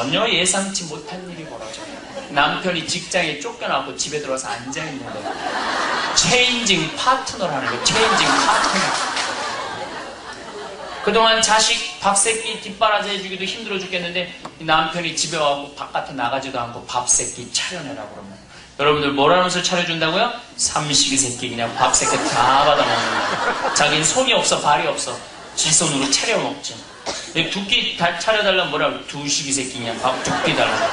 전혀 예상치 못한 일이 벌어져요. 남편이 직장에 쫓겨나고 집에 들어와서 앉아있는 거예요. 체인징 파트너라는 거예요. 체인징 파트너. 그동안 자식 밥새끼 뒷바라지 해주기도 힘들어 죽겠는데 남편이 집에 와서 바깥에 나가지도 않고 밥새끼 차려내라고 그러면 여러분들 뭐라는 것을 차려준다고요? 삼식이 새끼 그냥 밥새끼 다 받아먹는 거예요. 자기는 손이 없어 발이 없어 지 손으로 차려 먹지. 두 끼 다 차려달라면 뭐라고? 두식이 새끼 그냥 밥 두 끼 달라고.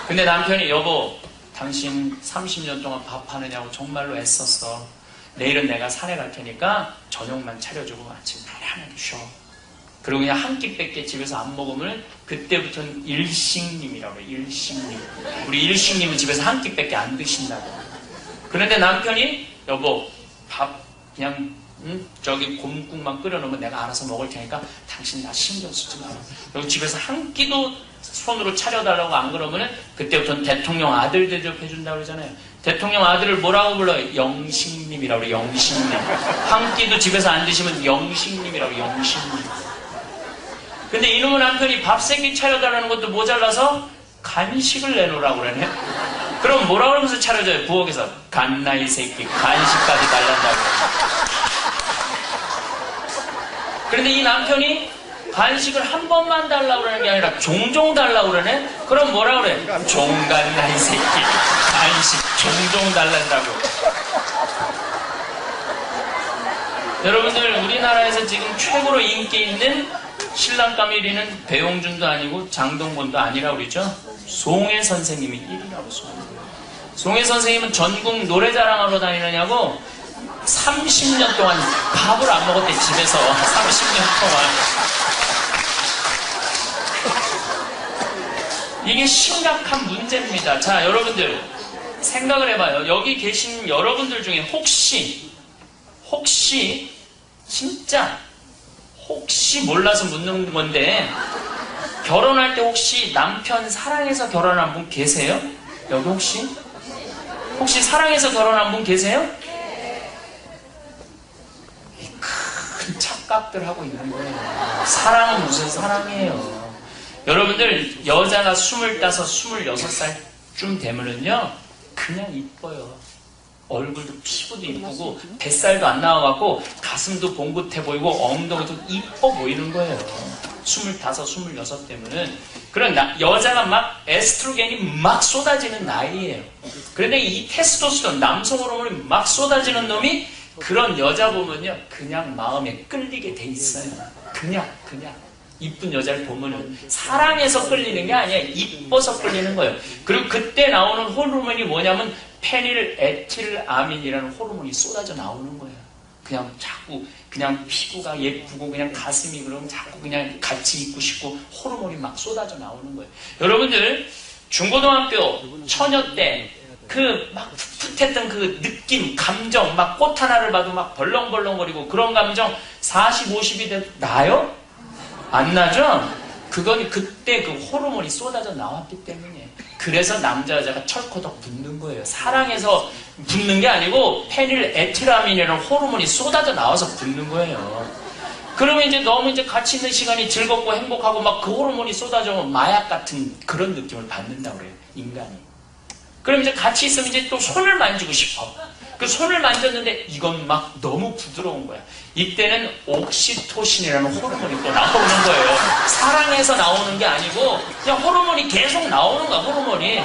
근데 남편이 여보 당신 30년 동안 밥 하느냐고 정말로 애썼어. 내일은 내가 산에 갈 테니까 저녁만 차려주고 아침 나란히 쉬어. 그리고 그냥 한 끼밖에 집에서 안 먹으면 그때부터는 일식님이라고 해요. 일식님. 우리 일식님은 집에서 한 끼밖에 안 드신다고. 그런데 남편이 여보 밥 그냥 저기 곰국만 끓여놓으면 내가 알아서 먹을 테니까 당신 나 신경 쓰지 마라. 그리고 집에서 한 끼도 손으로 차려달라고 안 그러면은 그때부터는 대통령 아들 대접해준다고 그러잖아요. 대통령 아들을 뭐라고 불러요? 영식님이라고 그래요. 영식님. 한 끼도 집에서 안 드시면 영식님이라고 해요. 영식님. 근데 이놈의 남편이 밥 3끼 차려달라는 것도 모자라서 간식을 내놓으라고 그러네. 그럼 뭐라고 하면서 차려줘요? 부엌에서 간나이 새끼 간식까지 달란다고. 그런데 이 남편이 간식을 한 번만 달라고 그러는 게 아니라 종종 달라고 그러네? 그럼 뭐라 그래? 종간나이 새끼 간식 종종 달란다고. 여러분들 우리나라에서 지금 최고로 인기 있는 신랑감 1위는 배용준도 아니고 장동건도 아니라고 그러죠? 송혜 선생님이 1위라고. 송혜 선생님은 전국 노래자랑하러 다니느냐고 30년 동안 밥을 안 먹었대. 집에서 30년 동안. 이게 심각한 문제입니다. 자, 여러분들 생각을 해봐요. 여기 계신 여러분들 중에 혹시 진짜 혹시 몰라서 묻는 건데 결혼할 때 혹시 남편 사랑해서 결혼한 분 계세요? 여기 혹시 사랑해서 결혼한 분 계세요? 큰 착각들 하고 있는 거예요. 사랑은 무슨 사랑이에요? 여러분들 여자가 25, 26살쯤 되면은요 그냥 이뻐요. 얼굴도 피부도 이쁘고 뱃살도 안 나와갖고 가슴도 봉긋해 보이고 엉덩이도 이뻐 보이는 거예요. 25, 26 되면은 그런 여자가 막 에스트로겐이 막 쏟아지는 나이예요. 그런데 이 테스토스테론 남성 호르몬이 막 쏟아지는 놈이 그런 여자 보면요 그냥 마음에 끌리게 돼 있어요. 그냥 이쁜 여자를 보면은 사랑해서 끌리는 게 아니야. 이뻐서 끌리는 거예요. 그리고 그때 나오는 호르몬이 뭐냐면 페닐에틸아민이라는 호르몬이 쏟아져 나오는 거예요. 그냥 자꾸 그냥 피부가 예쁘고 그냥 가슴이 그러면 자꾸 그냥 같이 있고 싶고 호르몬이 막 쏟아져 나오는 거예요. 여러분들 중고등학교 처녀 때 그 막 풋풋했던 그 느낌, 감정, 막 꽃 하나를 봐도 막 벌렁벌렁거리고 그런 감정 40, 50이 돼도 나요? 안 나죠? 그건 그때 그 호르몬이 쏟아져 나왔기 때문에. 그래서 남자 여자가 철커덕 붙는 거예요. 사랑해서 붙는 게 아니고 페닐에틸아민이라는 호르몬이 쏟아져 나와서 붙는 거예요. 그러면 이제 너무 이제 같이 있는 시간이 즐겁고 행복하고 막 그 호르몬이 쏟아져오면 마약 같은 그런 느낌을 받는다고 그래요. 인간이. 그럼 이제 같이 있으면 이제 또 손을 만지고 싶어. 그 손을 만졌는데 이건 막 너무 부드러운 거야. 이때는 옥시토신이라는 호르몬이 또 나오는 거예요. 사랑해서 나오는 게 아니고 그냥 호르몬이 계속 나오는 거야. 호르몬이.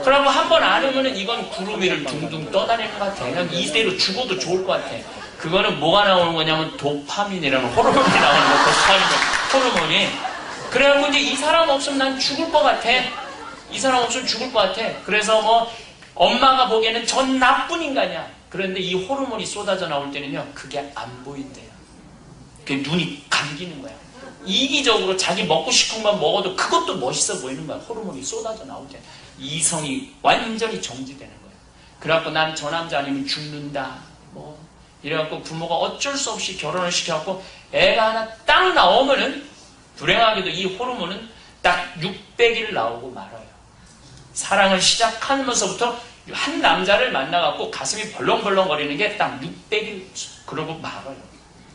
그러고 한번 안으면은 이건 구름 위를 둥둥 떠다니는 것 같아. 그냥 이대로 죽어도 좋을 것 같아. 그거는 뭐가 나오는 거냐면 도파민이라는 호르몬이 나오는 거야. 도파민 호르몬이. 그래갖고 이제 이 사람 없으면 난 죽을 것 같아. 이 사람 없으면 죽을 것 같아. 그래서 뭐 엄마가 보기에는 전 나쁜 인간이야. 그런데 이 호르몬이 쏟아져 나올 때는요 그게 안 보인대요. 그게 눈이 감기는 거야. 이기적으로 자기 먹고 싶은 것만 먹어도 그것도 멋있어 보이는 거야. 호르몬이 쏟아져 나올 때 이성이 완전히 정지되는 거야. 그래갖고 난 저 남자 아니면 죽는다 뭐 이래갖고 부모가 어쩔 수 없이 결혼을 시켜갖고 애가 하나 딱 나오면은 불행하게도 이 호르몬은 딱 600일 나오고 말아요. 사랑을 시작하면서부터 한 남자를 만나갖고 가슴이 벌렁벌렁거리는 게 딱 600일 그러고 말아요.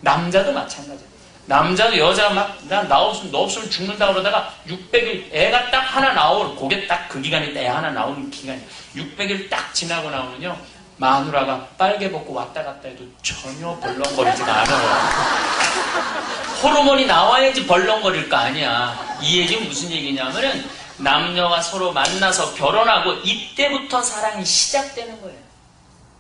남자도 마찬가지예요. 남자도 여자 막, 너 없으면 죽는다 그러다가 600일, 애가 딱 하나 나올, 그게 딱 그 기간이 애 하나 나오는 기간이 600일 딱 지나고 나오면요. 마누라가 빨개 벗고 왔다 갔다 해도 전혀 벌렁거리지가 않아요. 호르몬이 나와야지 벌렁거릴 거 아니야. 이 얘기는 무슨 얘기냐면은 남녀가 서로 만나서 결혼하고 이때부터 사랑이 시작되는 거예요.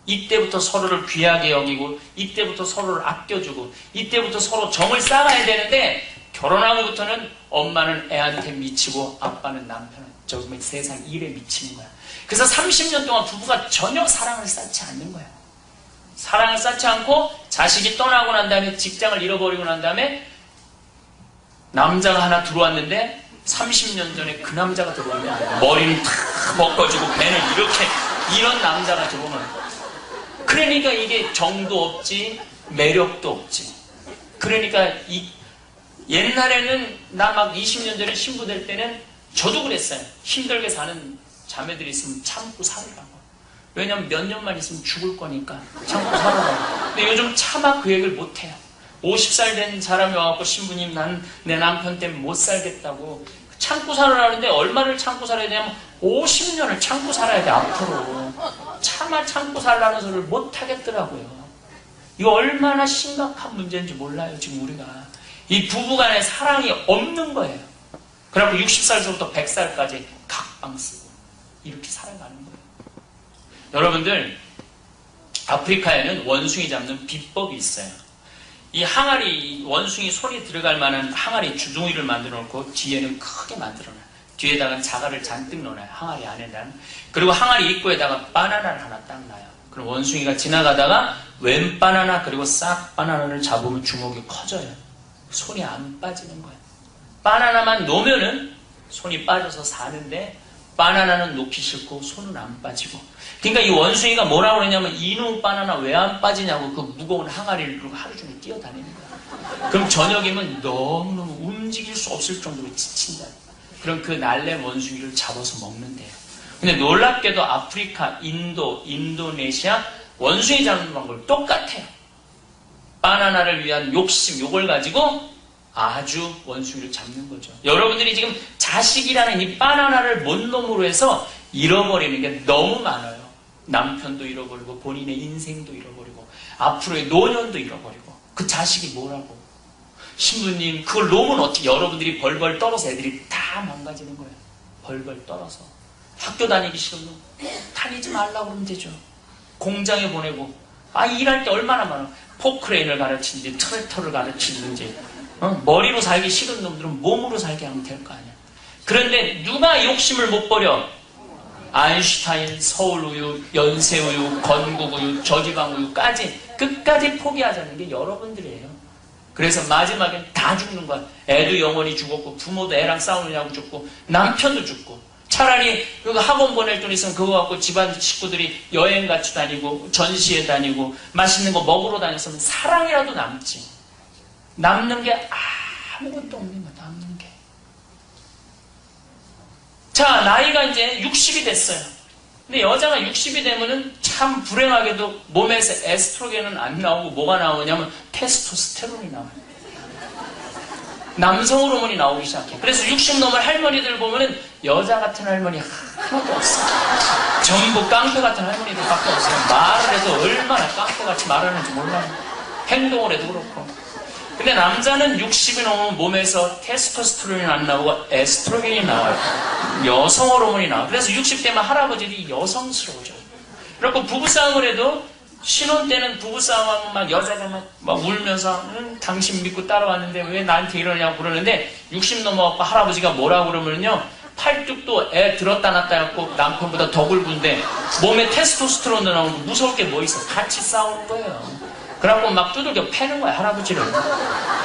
이때부터 서로를 귀하게 여기고 이때부터 서로를 아껴주고 이때부터 서로 정을 쌓아야 되는데 결혼하고부터는 엄마는 애한테 미치고 아빠는 남편은 저기 세상 일에 미치는 거야. 그래서 30년 동안 부부가 전혀 사랑을 쌓지 않는 거야. 사랑을 쌓지 않고 자식이 떠나고 난 다음에 직장을 잃어버리고 난 다음에 남자가 하나 들어왔는데 30년 전에 그 남자가 들어오면 머리는 탁 벗겨지고 배는 이렇게 이런 남자가 들어오면 그러니까 이게 정도 없지 매력도 없지. 그러니까 옛날에는 나 막 20년 전에 신부 될 때는 저도 그랬어요. 힘들게 사는 자매들이 있으면 참고 살으라고. 왜냐면 몇 년만 있으면 죽을 거니까 참고 살아라고. 근데 요즘 차마 그 얘기를 못해요. 50살 된 사람이 와갖고 신부님 난 내 남편 때문에 못 살겠다고 참고 살아라는데 얼마를 참고 살아야 되냐면 50년을 참고 살아야 돼 앞으로. 차마 참고 살라는 소리를 못 하겠더라고요. 이거 얼마나 심각한 문제인지 몰라요 지금 우리가. 이 부부간에 사랑이 없는 거예요. 그래갖고 60살부터 100살까지 각방 쓰고 이렇게 살아가는 거예요. 여러분들 아프리카에는 원숭이 잡는 비법이 있어요. 이 항아리 원숭이 손이 들어갈 만한 항아리 주둥이를 만들어 놓고 뒤에는 크게 만들어 놔요. 뒤에다가 자갈을 잔뜩 넣어놔요. 항아리 안에다가. 그리고 항아리 입구에다가 바나나를 하나 딱 놔요. 그럼 원숭이가 지나가다가 웬 바나나 그리고 싹 바나나를 잡으면 주먹이 커져요. 손이 안 빠지는 거예요. 바나나만 놓으면은 손이 빠져서 사는데 바나나는 놓기 싫고 손은 안 빠지고. 그러니까 이 원숭이가 뭐라고 그러냐면 이놈 바나나 왜 안 빠지냐고 그 무거운 항아리를 들고 하루 종일 뛰어다니는 거야. 그럼 저녁이면 너무너무 움직일 수 없을 정도로 지친다. 그럼 그 날래 원숭이를 잡아서 먹는데요. 근데 놀랍게도 아프리카, 인도네시아 원숭이 잡는 방법 똑같아요. 바나나를 위한 욕심, 요걸 가지고 아주 원숭이를 잡는 거죠. 여러분들이 지금 자식이라는 이 바나나를 못 놈으로 해서 잃어버리는 게 너무 많아요. 남편도 잃어버리고 본인의 인생도 잃어버리고 앞으로의 노년도 잃어버리고 그 자식이 뭐라고. 신부님 그걸 놓으면 어떻게 여러분들이 벌벌 떨어서 애들이 다 망가지는 거예요. 벌벌 떨어서. 학교 다니기 싫으면 다니지 말라고 그러면 되죠. 공장에 보내고 일할 때 얼마나 많아. 포크레인을 가르치는지 트랙터를 가르치는지 머리로 살기 싫은 놈들은 몸으로 살게 하면 될 거 아니야. 그런데 누가 욕심을 못 버려? 아인슈타인, 서울우유, 연세우유, 건국우유, 저지방우유까지 끝까지 포기하자는 게 여러분들이에요. 그래서 마지막엔 다 죽는 거야. 애도 영원히 죽었고 부모도 애랑 싸우느냐고 죽고 남편도 죽고. 차라리 그 학원 보낼 돈 있으면 그거 갖고 집안 식구들이 여행 같이 다니고 전시회 다니고 맛있는 거 먹으러 다녔으면 사랑이라도 남지. 남는 게 아무것도 없는 거야. 남는 게. 자, 나이가 이제 60이 됐어요. 근데 여자가 60이 되면은 참 불행하게도 몸에서 에스트로겐은 안 나오고 뭐가 나오냐면 테스토스테론이 나와요. 남성 호르몬이 나오기 시작해. 그래서 60 넘은 할머니들 보면은 여자 같은 할머니 하나도 없어요. 전부 깡패 같은 할머니들밖에 없어요. 말을 해도 얼마나 깡패같이 말하는지 몰라요. 행동을 해도 그렇고. 근데 남자는 60이 넘으면 몸에서 테스토스테론이 안 나오고 에스트로겐이 나와요. 여성 호르몬이 나와요. 그래서 60 되면 할아버지들이 여성스러워져요. 그리고 부부싸움을 해도 신혼 때는 부부싸움하면 막 여자가 막 울면서 당신 믿고 따라왔는데 왜 나한테 이러냐고 그러는데 60 넘어갖고 할아버지가 뭐라고 그러면요. 팔뚝도 애 들었다 놨다 해갖고 남편보다 더 굵은데 몸에 테스토스테론도 나오고 무서울 게 뭐 있어. 같이 싸우는 거예요. 그래갖고 막 두들겨 패는 거야, 할아버지를.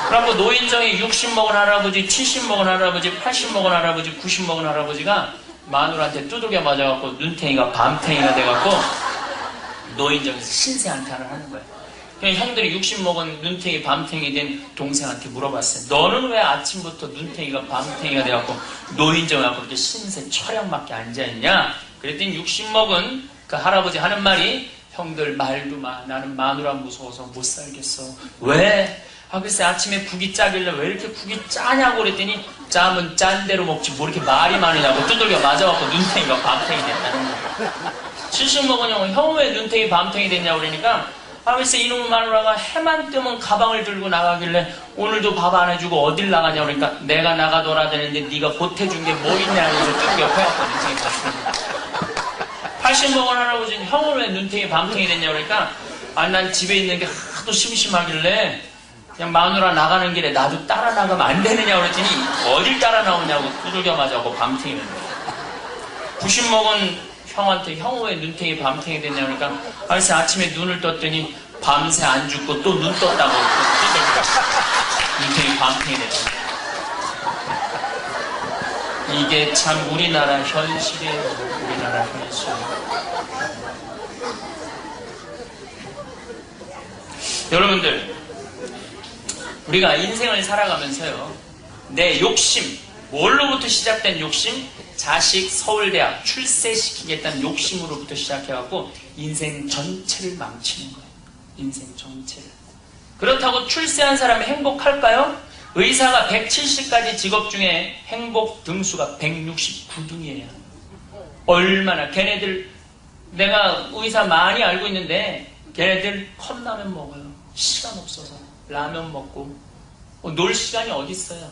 그래갖고 노인정에 60 먹은 할아버지, 70 먹은 할아버지, 80 먹은 할아버지, 90 먹은 할아버지가 마누라한테 두들겨 맞아갖고 눈탱이가 밤탱이가 돼갖고 노인정에서 신세한탄을 하는 거야. 그냥 형들이 60 먹은 눈탱이 밤탱이 된 동생한테 물어봤어요. 너는 왜 아침부터 눈탱이가 밤탱이가 돼갖고 노인정에 와서 그렇게 신세 철양맞게 앉아있냐? 그랬더니 60 먹은 그 할아버지 하는 말이 형들 말도 마. 나는 마누라 무서워서 못 살겠어. 왜? 아, 글쎄 아침에 국이 짜길래 왜 이렇게 국이 짜냐고 그랬더니 짜면 짠 대로 먹지 뭐 이렇게 말이 많으냐고 두들겨 맞아갖고 눈탱이가 밤탱이 됐다는 거예요. 70 먹은 형 왜 눈탱이 밤탱이 됐냐고 그러니까 아, 글쎄 이놈의 마누라가 해만 뜨면 가방을 들고 나가길래 오늘도 밥 안 해주고 어딜 나가냐고 그러니까 내가 나가 놀아대는데 네가 보태준 게 뭐 있냐 그래서 쭉 옆에 갖고 눈탱이 봤습니다. 80 먹은 할아버지는 형은 왜 눈탱이 밤탱이 됐냐고 그러니까 아, 난 집에 있는 게 하도 심심하길래 그냥 마누라 나가는 길에 나도 따라 나가면 안 되느냐고 그랬더니 어딜 따라 나오냐고 두들겨 맞아고 밤탱이 된 거예요. 90 먹은 형한테 형 왜 눈탱이 밤탱이 됐냐고 그러니까 글쎄 아침에 눈을 떴더니 밤새 안 죽고 또 눈 떴다고 눈탱이 밤탱이 됐다. 이게 참 우리나라 현실이에요. 우리나라 현실. 여러분들 우리가 인생을 살아가면서요 내 욕심 뭘로부터 시작된 욕심? 자식 서울대학 출세시키겠다는 욕심으로부터 시작해갖고 인생 전체를 망치는 거예요. 인생 전체를. 그렇다고 출세한 사람이 행복할까요? 의사가 170가지 직업 중에 행복 등수가 169등이에요. 얼마나 걔네들 내가 의사 많이 알고 있는데 걔네들 컵라면 먹어요. 시간 없어서 라면 먹고 놀 시간이 어디 있어요.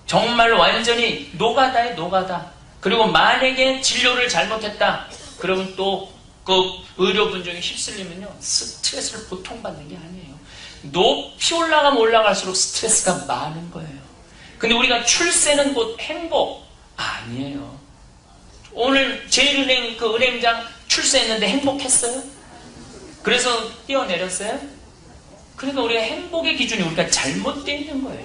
정말 완전히 노가다에 노가다. 그리고 만약에 진료를 잘못했다 그러면 또 그 의료분 중에 휩쓸리면요 스트레스를 보통 받는 게 아니에요. 높이 올라가면 올라갈수록 스트레스가 많은 거예요. 근데 우리가 출세는 곧 행복 아니에요. 오늘 제일은행 그 은행장 출세했는데 행복했어요? 그래서 뛰어내렸어요? 그러니까 우리가 행복의 기준이 우리가 잘못되어 있는 거예요.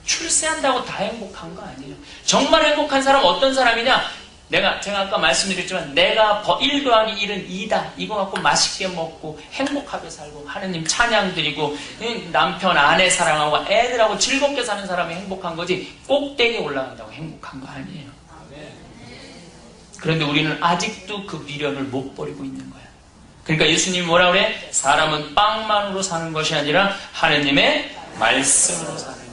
출세한다고 다 행복한 거 아니에요. 정말 행복한 사람은 어떤 사람이냐? 제가 아까 말씀드렸지만 내가 1 더하기 1은 2다. 이거 갖고 맛있게 먹고 행복하게 살고 하느님 찬양 드리고 남편 아내 사랑하고 애들하고 즐겁게 사는 사람이 행복한 거지 꼭대기에 올라간다고 행복한 거 아니에요. 그런데 우리는 아직도 그 미련을 못 버리고 있는 거야. 그러니까 예수님이 뭐라 그래? 사람은 빵만으로 사는 것이 아니라 하느님의 말씀으로 사느니라.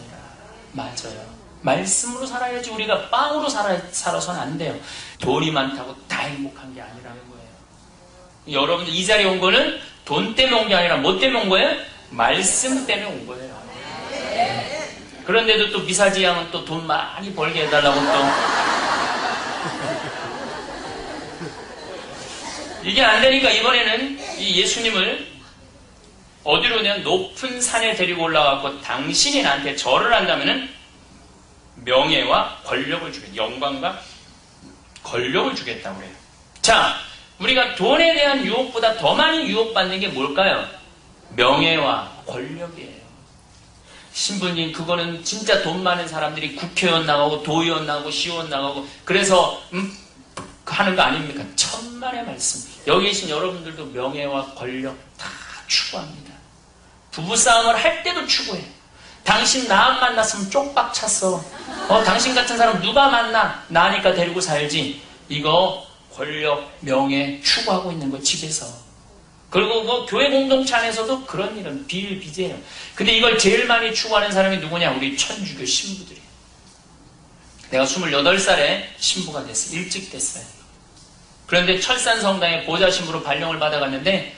맞아요. 말씀으로 살아야지 우리가 빵으로 살아서는 안 돼요. 돈이 많다고 다 행복한 게 아니라는 거예요. 여러분들 이 자리에 온 거는 돈 때문에 온 게 아니라 뭐 때문에 온 거예요? 말씀 때문에 온 거예요. 그런데도 또 미사지 양은 또 돈 많이 벌게 해달라고 또 이게 안 되니까 이번에는 이 예수님을 어디로 그냥 높은 산에 데리고 올라가고 당신이 나한테 절을 한다면은 명예와 권력을 주겠다. 영광과 권력을 주겠다고 그래요. 자, 우리가 돈에 대한 유혹보다 더 많이 유혹받는 게 뭘까요? 명예와 권력이에요. 신부님, 그거는 진짜 돈 많은 사람들이 국회의원 나가고 도의원 나가고 시의원 나가고 그래서 하는 거 아닙니까? 천만의 말씀. 여기 계신 여러분들도 명예와 권력 다 추구합니다. 부부싸움을 할 때도 추구해. 당신 나 안 만났으면 쪽박 찼어. 당신 같은 사람 누가 만나? 나니까 데리고 살지. 이거 권력, 명예 추구하고 있는 거 집에서. 그리고 그 교회 공동체 안에서도 그런 일은 비일비재해요. 근데 이걸 제일 많이 추구하는 사람이 누구냐? 우리 천주교 신부들이에요. 내가 28살에 신부가 됐어요. 일찍 됐어요. 그런데 철산성당에 보좌신부로 발령을 받아갔는데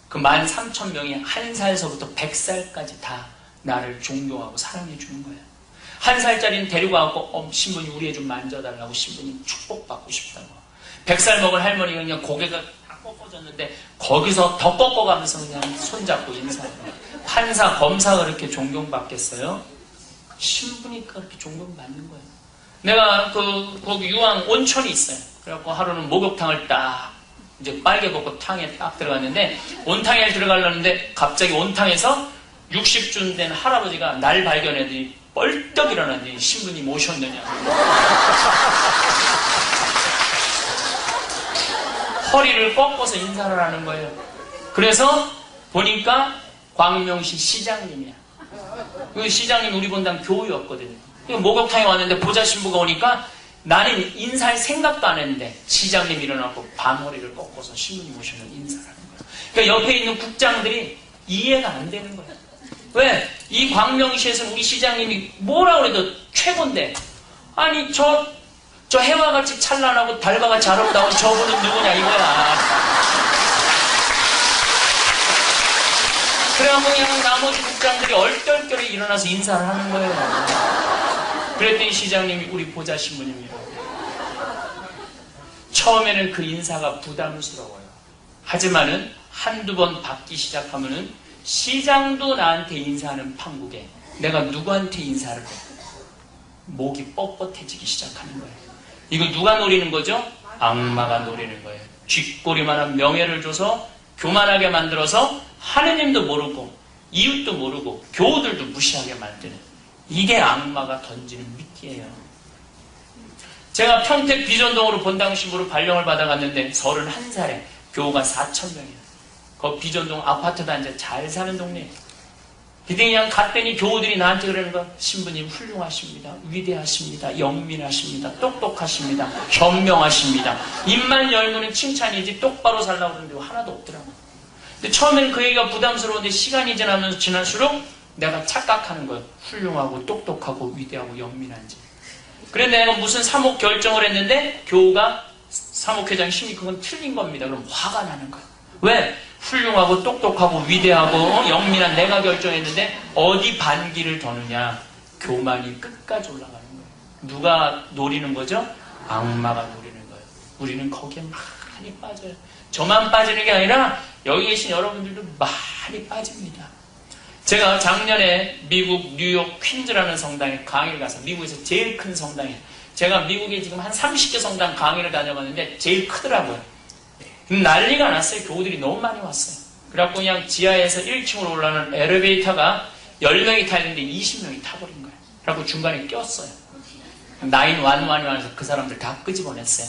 그 13,000명이 1살서부터 100살까지 다 나를 존경하고 사랑해 주는 거예요. 1살짜리는 데리고 와서 신부님 우리 애 좀 만져달라고 신부님 축복받고 싶다고. 100살 먹은 할머니가 그냥 고개가 다 꺾어졌는데 거기서 더 꺾어가면서 그냥 손잡고 인사해요. 판사, 검사가 그렇게 존경받겠어요? 신부니까 그렇게 존경받는 거예요. 내가 거기 유황 온천이 있어요. 그래갖고 하루는 목욕탕을 딱 이제 빨개 걷고 탕에 딱 들어갔는데 온탕에 들어가려는데 갑자기 온탕에서 60쯤 된 할아버지가 날 발견했더니 뻘떡 일어났더니 신부님 오셨느냐. 허리를 꺾어서 인사를 하는 거예요. 그래서 보니까 광명시 시장님이야. 그 시장님 우리 본당 교우였거든요. 목욕탕에 왔는데 보좌 신부가 오니까 나는 인사할 생각도 안 했는데 시장님 일어나고 반머리를 꺾어서 신부님 오셔서 인사를 하는 거예요. 그러니까 옆에 있는 국장들이 이해가 안 되는 거예요. 왜? 이 광명시에서는 우리 시장님이 뭐라 그래도 최고인데, 아니 저 해와 같이 찬란하고 달과 같이 아름다운 저분은 누구냐 이거야. 그래갖고 그냥 나머지 국장들이 얼떨결에 일어나서 인사를 하는 거예요. 그랬더니 시장님이 우리 보좌 신부님이라고. 처음에는 그 인사가 부담스러워요. 하지만은 한두 번 받기 시작하면은 시장도 나한테 인사하는 판국에 내가 누구한테 인사를 해? 목이 뻣뻣해지기 시작하는 거예요. 이거 누가 노리는 거죠? 악마가 노리는 거예요. 쥐꼬리만한 명예를 줘서 교만하게 만들어서 하느님도 모르고 이웃도 모르고 교우들도 무시하게 만드는, 이게 악마가 던지는 미끼예요. 제가 평택 비전동으로 본당 신부로 발령을 받아갔는데 31살에 교우가 4,000명이에요. 그 비전동 아파트 단지 잘 사는 동네. 그냥 갔더니 교우들이 나한테 그러는 거, 신부님 훌륭하십니다. 위대하십니다. 영민하십니다. 똑똑하십니다. 현명하십니다. 입만 열면은 칭찬이지 똑바로 살라고 그러는데 하나도 없더라고. 근데 처음엔 그 얘기가 부담스러운데 시간이 지나면서 지날수록 내가 착각하는 거예요. 훌륭하고 똑똑하고 위대하고 영민한지. 그런데 내가 무슨 사목 결정을 했는데 교우가 사목회장 힘이 그건 틀린 겁니다. 그럼 화가 나는 거예요. 왜? 훌륭하고 똑똑하고 위대하고 영민한 내가 결정했는데 어디 반기를 더느냐? 교만이 끝까지 올라가는 거예요. 누가 노리는 거죠? 악마가 노리는 거예요. 우리는 거기에 많이 빠져요. 저만 빠지는 게 아니라 여기 계신 여러분들도 많이 빠집니다. 제가 작년에 미국 뉴욕 퀸즈라는 성당에 강의를 가서, 미국에서 제일 큰 성당이에요. 제가 미국에 지금 한 30개 성당 강의를 다녀봤는데 제일 크더라고요. 난리가 났어요. 교우들이 너무 많이 왔어요. 그래갖고 그냥 지하에서 1층으로 올라가는 엘리베이터가 10명이 타 있는데 20명이 타버린 거예요. 그래갖고 중간에 꼈어요. 911에서 그 사람들 다 끄집어냈어요.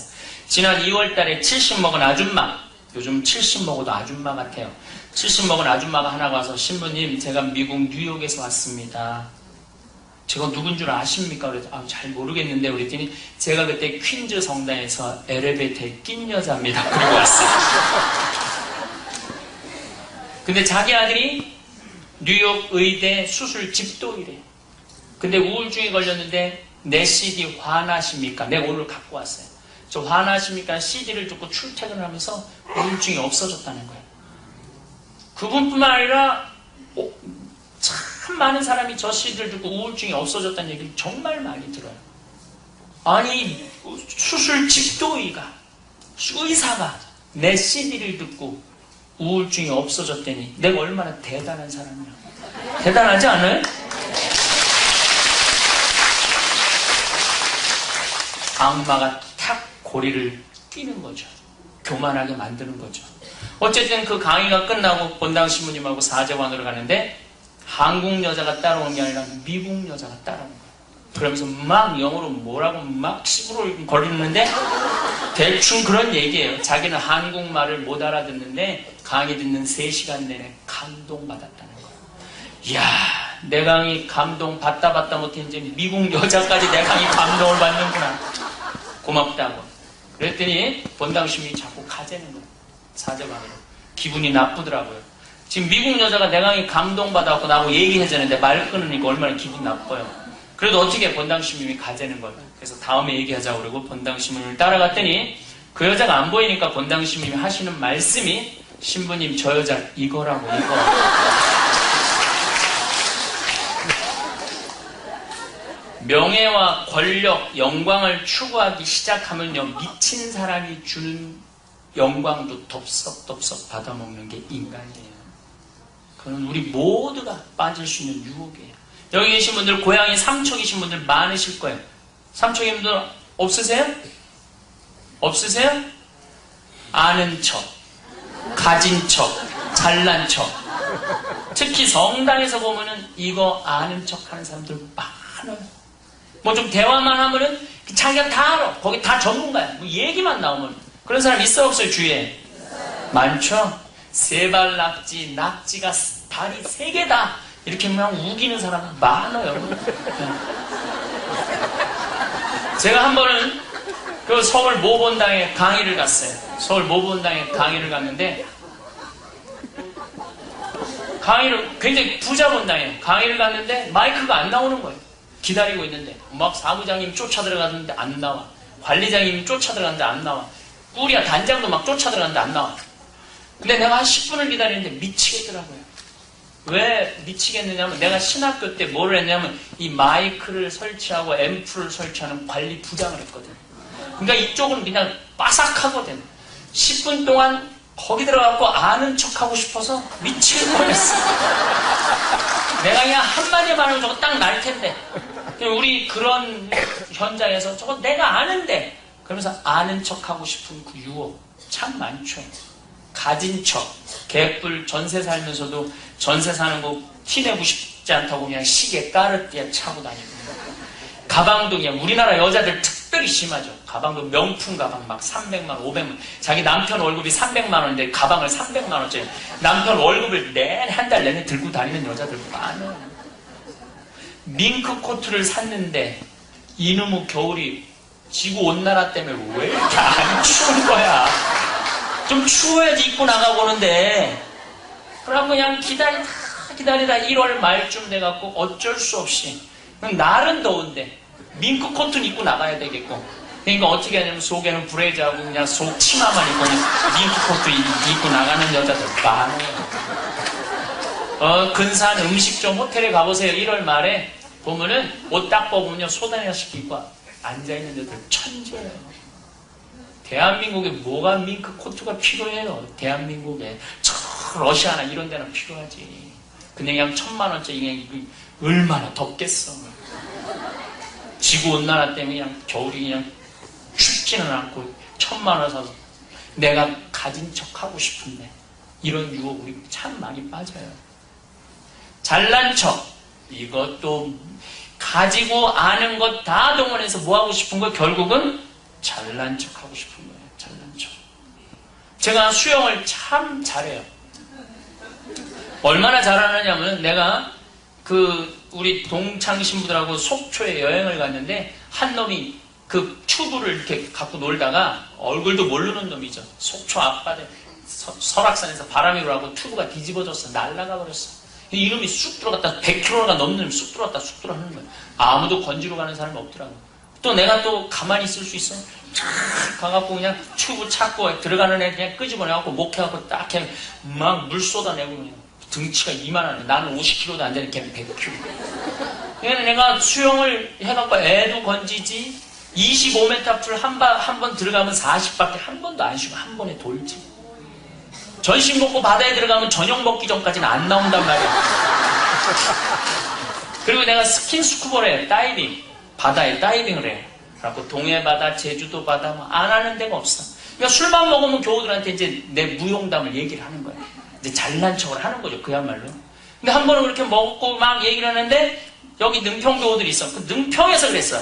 지난 2월 달에 70 먹은 아줌마, 요즘 70 먹어도 아줌마 같아요. 70 먹은 아줌마가 하나 와서, 신부님 제가 미국 뉴욕에서 왔습니다. 제가 누군 줄 아십니까? 그래서 잘 모르겠는데 그랬더니 제가 그때 퀸즈 성당에서 엘리베이터에 낀 여자입니다. 그리고 왔어요. 근데 자기 아들이 뉴욕 의대 수술 집도이래. 근데 우울증에 걸렸는데 내 CD 화나십니까? 내가 오늘 갖고 왔어요. 저 화나십니까? CD를 듣고 출퇴근을 하면서 우울증이 없어졌다는 거예요. 그분뿐만 아니라 참 많은 사람이 저 CD를 듣고 우울증이 없어졌다는 얘기를 정말 많이 들어요. 아니 수술 집도의가, 의사가 내 CD를 듣고 우울증이 없어졌다니 내가 얼마나 대단한 사람이야. 대단하지 않아요? 악마가 탁 고리를 끼는 거죠. 교만하게 만드는 거죠. 어쨌든 그 강의가 끝나고 본당 신부님하고 사제관으로 가는데 한국 여자가 따라오는 게 아니라 미국 여자가 따라오는 거예요. 그러면서 막 영어로 뭐라고 막 씹으로 거리는데 대충 그런 얘기예요. 자기는 한국말을 못 알아듣는데 강의 듣는 3시간 내내 감동받았다는 거예요. 이야, 내 강의 감동받다 못했는지 미국 여자까지 내 강의 감동을 받는구나. 고맙다고. 그랬더니 본당 신부님이 자꾸 가재는 거예요. 사제관으로. 기분이 나쁘더라고요. 지금 미국 여자가 내 강의 감동받아갖고 나하고 얘기해주는데 말 끊으니까 얼마나 기분 나빠요. 그래도 어떻게 본당 신부님이 가재는 거예요. 그래서 다음에 얘기하자고 그러고 본당 신부님을 따라갔더니 그 여자가 안 보이니까 본당 신부님이 하시는 말씀이, 신부님 저 여자 이거라고, 이거. 명예와 권력, 영광을 추구하기 시작하면요, 미친 사람이 주는 영광도 덥석덥석 받아먹는 게 인간이에요. 그건 우리 모두가 빠질 수 있는 유혹이에요. 여기 계신 분들, 고향이 삼척이신 분들 많으실 거예요. 삼척인 분들 없으세요? 없으세요? 아는 척, 가진 척, 잘난 척. 특히 성당에서 보면은 이거 아는 척 하는 사람들 많아요. 뭐 좀 대화만 하면은 자기가 다 알아. 거기 다 전문가야. 뭐 얘기만 나오면. 그런 사람 있어 없어요? 주위에? 많죠? 세발 낙지, 낙지가 발이 3개다. 이렇게 그냥 우기는 사람 많아요. 제가 한 번은 그 서울 모본당에 강의를 갔어요. 서울 모본당에 강의를 갔는데 강의를, 굉장히 부자 본당이에요. 강의를 갔는데 마이크가 안 나오는 거예요. 기다리고 있는데 막 사무장님 쫓아 들어갔는데 안 나와. 관리장님 쫓아 들어갔는데 안 나와. 꾸리야 단장도 막 쫓아 들어갔는데 안 나와. 근데 내가 한 10분을 기다리는데 미치겠더라고요. 왜 미치겠느냐면 내가 신학교 때 뭐를 했냐면 이 마이크를 설치하고 앰프를 설치하는 관리 부장을 했거든. 그러니까 이쪽은 그냥 빠삭하거든. 10분 동안 거기 들어가고 아는 척하고 싶어서 미치겠어. 내가 그냥 한마디만 하면 저거 딱 날 텐데. 우리 그런 현장에서 저거 내가 아는데 그러면서 아는 척하고 싶은 그 유혹 참 많죠. 가진 척, 개뿔 전세 살면서도 전세 사는 거 티내고 싶지 않다고 그냥 시계 까르띠에 차고 다니고, 가방도 그냥 우리나라 여자들 특별히 심하죠. 가방도 명품 가방 막 300만 원, 500만. 자기 남편 월급이 300만 원인데 가방을 300만 원짜리. 남편 월급을 내내 한 달 내내 들고 다니는 여자들 많아요. 밍크 코트를 샀는데 이놈의 겨울이 지구온난화 때문에 왜 이렇게 안 추운 거야. 좀 추워야지 입고 나가보는데. 그러고 그냥 기다리다 1월 말쯤 돼갖고 어쩔 수 없이 날은 더운데 밍크 코트는 입고 나가야 되겠고, 그러니까 어떻게 하냐면 속에는 브레이즈하고 그냥 속 치마만 입고 그냥 밍크 코트 입고 나가는 여자들 많아요. 근사한 음식점 호텔에 가보세요. 1월 말에 보면은 옷 딱 뽑으면요 소다니아식 입고 앉아있는 여자들 천재예요. 대한민국에 뭐가 밍크 코트가 필요해요. 대한민국에 러시아나 이런 데는 필요하지. 그냥 1000만 원짜리 이게 얼마나 덥겠어. 지구온난화 때문에 그냥 겨울이 그냥 춥지는 않고 1000만 원 사서 내가 가진 척하고 싶은데 이런 유혹 우리 참 많이 빠져요. 잘난 척, 이것도 가지고 아는 것 다 동원해서 뭐 하고 싶은 거 결국은 잘난 척하고 싶은 거예요. 잘난 척. 제가 수영을 참 잘해요. 얼마나 잘하느냐면 내가 우리 동창 신부들하고 속초에 여행을 갔는데 한 놈이 그 튜브를 이렇게 갖고 놀다가 얼굴도 모르는 놈이죠. 속초 앞바다에 설악산에서 바람이 불어가고 튜브가 뒤집어졌어. 날아가 버렸어. 이놈이 쑥 들어갔다 100km가 넘는 놈이 쑥 들어갔다 쑥 들어가는 거야. 아무도 건지러 가는 사람이 없더라고. 또 내가 또 가만히 있을 수 있어? 쫙 가갖고 그냥 튜브 찾고 들어가는 애 그냥 끄집어내갖고 목해갖고 딱 그냥 막 물 쏟아내고 그냥 등치가 이만하네. 나는 50kg도 안 되는 걔는 100kg. 그래서 내가 수영을 해갖고 애도 건지지 25m 풀 한 번 들어가면 40밖에 한 번도 안 쉬고 한 번에 돌지. 전신 먹고 바다에 들어가면 저녁 먹기 전까지는 안 나온단 말이야. 그리고 내가 스킨스쿠버를 해. 다이빙. 바다에 다이빙을 해. 그래갖고 동해바다, 제주도 바다 뭐 안 하는 데가 없어. 그러니까 술만 먹으면 교우들한테 이제 내 무용담을 얘기를 하는 거야. 이제 잘난 척을 하는 거죠. 그야말로. 근데 한 번은 그렇게 먹고 막 얘기를 하는데 여기 능평 교우들이 있어. 그 능평에서 그랬어.